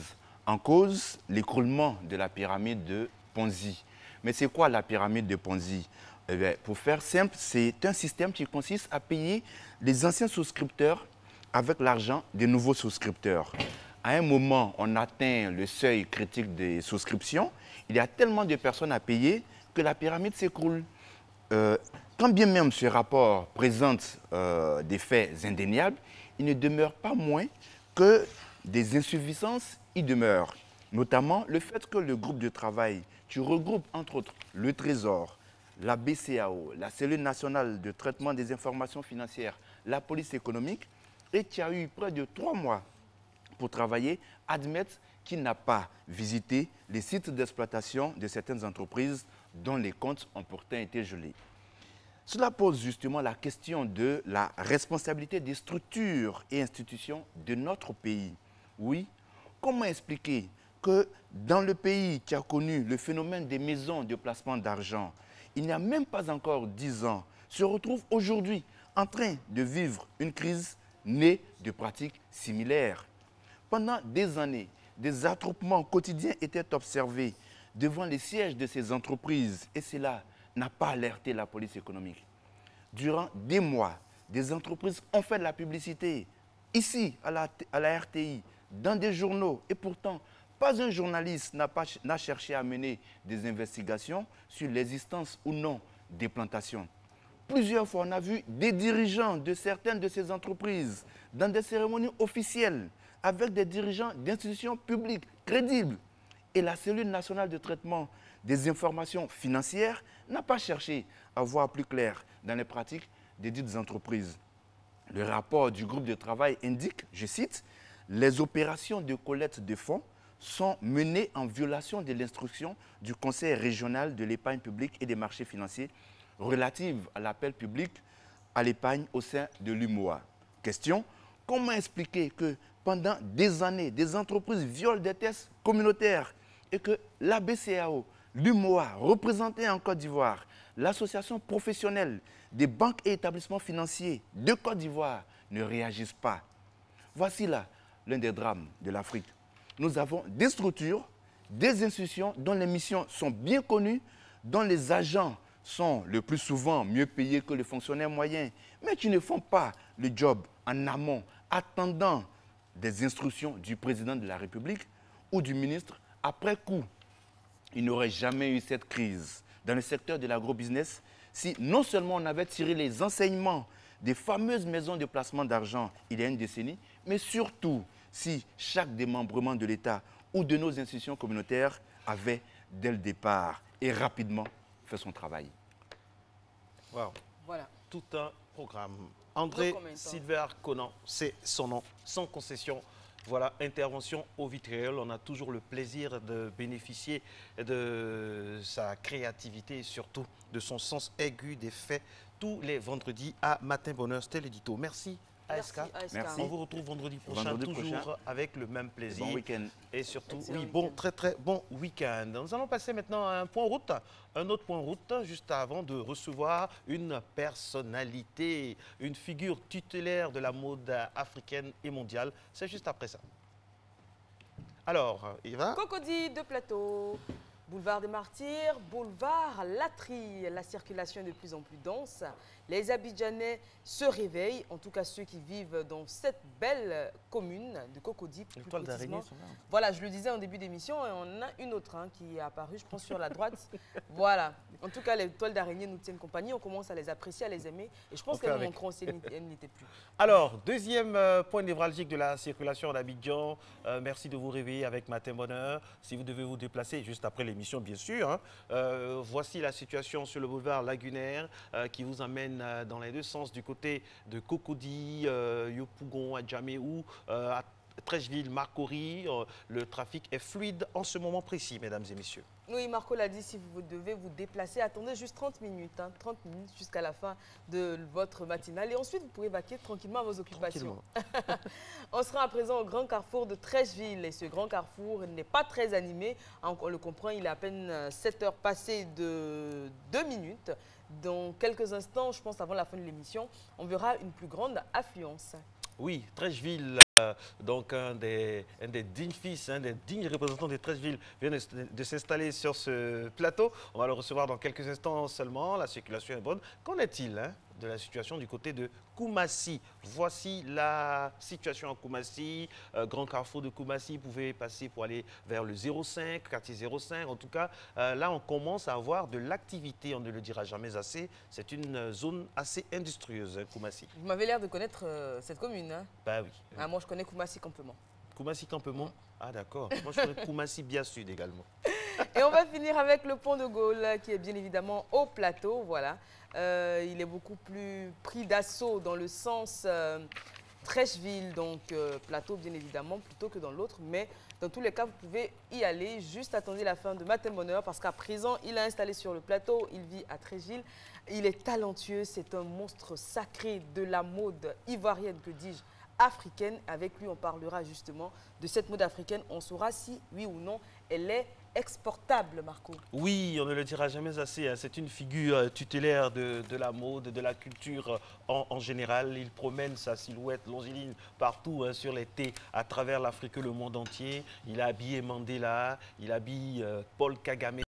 En cause, l'écroulement de la pyramide de Ponzi. Mais c'est quoi la pyramide de Ponzi? Eh bien, pour faire simple, c'est un système qui consiste à payer les anciens souscripteurs avec l'argent des nouveaux souscripteurs. À un moment, on atteint le seuil critique des souscriptions. Il y a tellement de personnes à payer que la pyramide s'écroule. Quand bien même ce rapport présente des faits indéniables, il ne demeure pas moins que des insuffisances y demeurent. Notamment le fait que le groupe de travail, qui regroupe entre autres le Trésor, la BCAO, la Cellule nationale de traitement des informations financières, la police économique, et qui a eu près de 3 mois pour travailler, admettent qu'il n'a pas visité les sites d'exploitation de certaines entreprises dont les comptes ont pourtant été gelés. Cela pose justement la question de la responsabilité des structures et institutions de notre pays. Oui, comment expliquer que dans le pays qui a connu le phénomène des maisons de placement d'argent, il n'y a même pas encore 10 ans, se retrouve aujourd'hui en train de vivre une crise née de pratiques similaires? Pendant des années, des attroupements quotidiens étaient observés devant les sièges de ces entreprises et cela n'a pas alerté la police économique. Durant des mois, des entreprises ont fait de la publicité, ici à la RTI, dans des journaux, et pourtant, pas un journaliste n'a cherché à mener des investigations sur l'existence ou non des plantations. Plusieurs fois, on a vu des dirigeants de certaines de ces entreprises dans des cérémonies officielles avec des dirigeants d'institutions publiques crédibles. Et la Cellule nationale de traitement des informations financières n'a pas cherché à voir plus clair dans les pratiques des dites entreprises. Le rapport du groupe de travail indique, je cite, « Les opérations de collecte de fonds sont menées en violation de l'instruction du Conseil régional de l'épargne publique et des marchés financiers relative à l'appel public à l'épargne au sein de l'UMOA. » Question, comment expliquer que pendant des années, des entreprises violent des tests communautaires et que la BCAO, l'UMOA, représentée en Côte d'Ivoire, l'association professionnelle des banques et établissements financiers de Côte d'Ivoire ne réagissent pas? Voici là l'un des drames de l'Afrique. Nous avons des structures, des institutions dont les missions sont bien connues, dont les agents sont le plus souvent mieux payés que les fonctionnaires moyens, mais qui ne font pas le job en amont, attendant des instructions du président de la République ou du ministre après coup. Il n'y aurait jamais eu cette crise dans le secteur de l'agrobusiness si non seulement on avait tiré les enseignements des fameuses maisons de placement d'argent il y a une décennie, mais surtout si chaque démembrement de l'État ou de nos institutions communautaires avait, dès le départ et rapidement, fait son travail.
Wow.
Voilà.
Tout un programme. André Silver Conan, c'est son nom, sans concession. Voilà, intervention au vitriol. On a toujours le plaisir de bénéficier de sa créativité et surtout de son sens aigu des faits tous les vendredis à Matin Bonheur. C'était l'édito. Merci. ASK.
Merci.
On vous retrouve vendredi prochain, toujours avec le même plaisir.
Bon week-end.
Et surtout, oui, bon, très bon week-end. Nous allons passer maintenant à un point route, un autre point route, juste avant de recevoir une personnalité, une figure tutélaire de la mode africaine et mondiale. C'est juste après ça. Alors, Eva.
Cocody de Plateau. Boulevard des Martyrs, boulevard Latry. La circulation est de plus en plus dense. Les Abidjanais se réveillent, en tout cas ceux qui vivent dans cette belle commune de Cocody.
L'étoile d'araignée sont là.
Voilà, je le disais en début d'émission, et on a une autre qui est apparue, je pense, sur la droite. Voilà. En tout cas, les toiles d'araignée nous tiennent compagnie. On commence à les apprécier, à les aimer. Et je pense qu'elles nous manqueront si elles n'étaient plus.
Alors, deuxième point névralgique de la circulation d'Abidjan. Merci de vous réveiller avec Matin Bonheur. Si vous devez vous déplacer juste après l'émission, bien sûr. Voici la situation sur le boulevard Lagunaire qui vous amène dans les deux sens du côté de Cocody, Yopougon, Adjaméou, à Trècheville, Marcory. Le trafic est fluide en ce moment précis, mesdames et messieurs.
Oui, Marco l'a dit, si vous devez vous déplacer, attendez juste 30 minutes. 30 minutes jusqu'à la fin de votre matinale. Et ensuite, vous pourrez vaquer tranquillement à vos occupations. On sera à présent au grand carrefour de Trècheville. Et ce grand carrefour n'est pas très animé. On le comprend, il est à peine 7 heures passées de 2 minutes. Dans quelques instants, je pense avant la fin de l'émission, on verra une plus grande affluence.
Oui, Trècheville, donc un des dignes fils, un des dignes représentants de Trècheville vient de s'installer sur ce plateau. On va le recevoir dans quelques instants seulement. La circulation est bonne. Qu'en est-il de la situation du côté de Koumassi? Voici la situation à Koumassi. Grand carrefour de Koumassi, vous pouvez passer pour aller vers le 05, quartier 05. En tout cas, là, on commence à avoir de l'activité. On ne le dira jamais assez. C'est une zone assez industrieuse, Koumassi.
Vous m'avez l'air de connaître cette commune. Hein?
Bah oui.
Ah, moi, je connais Koumassi Campement.
Koumassi Campement? Ah d'accord. Moi, je connais Koumassi Bia Sud également.
Et on va finir avec le pont de Gaulle, qui est bien évidemment au plateau. Voilà. Il est beaucoup plus pris d'assaut dans le sens Trècheville, donc plateau bien évidemment, plutôt que dans l'autre. Mais dans tous les cas, vous pouvez y aller. Juste attendez la fin de Matin Bonheur, parce qu'à présent, il est installé sur le plateau. Il vit à Trècheville. Il est talentueux. C'est un monstre sacré de la mode ivoirienne, que dis-je, africaine. Avec lui, on parlera justement de cette mode africaine. On saura si, oui ou non, elle est exportable, Marco.
Oui, on ne le dira jamais assez. Hein. C'est une figure tutélaire de la mode, de la culture en général. Il promène sa silhouette longiligne partout sur les thés à travers l'Afrique et le monde entier. Il a habillé Mandela, il habille Paul Kagame.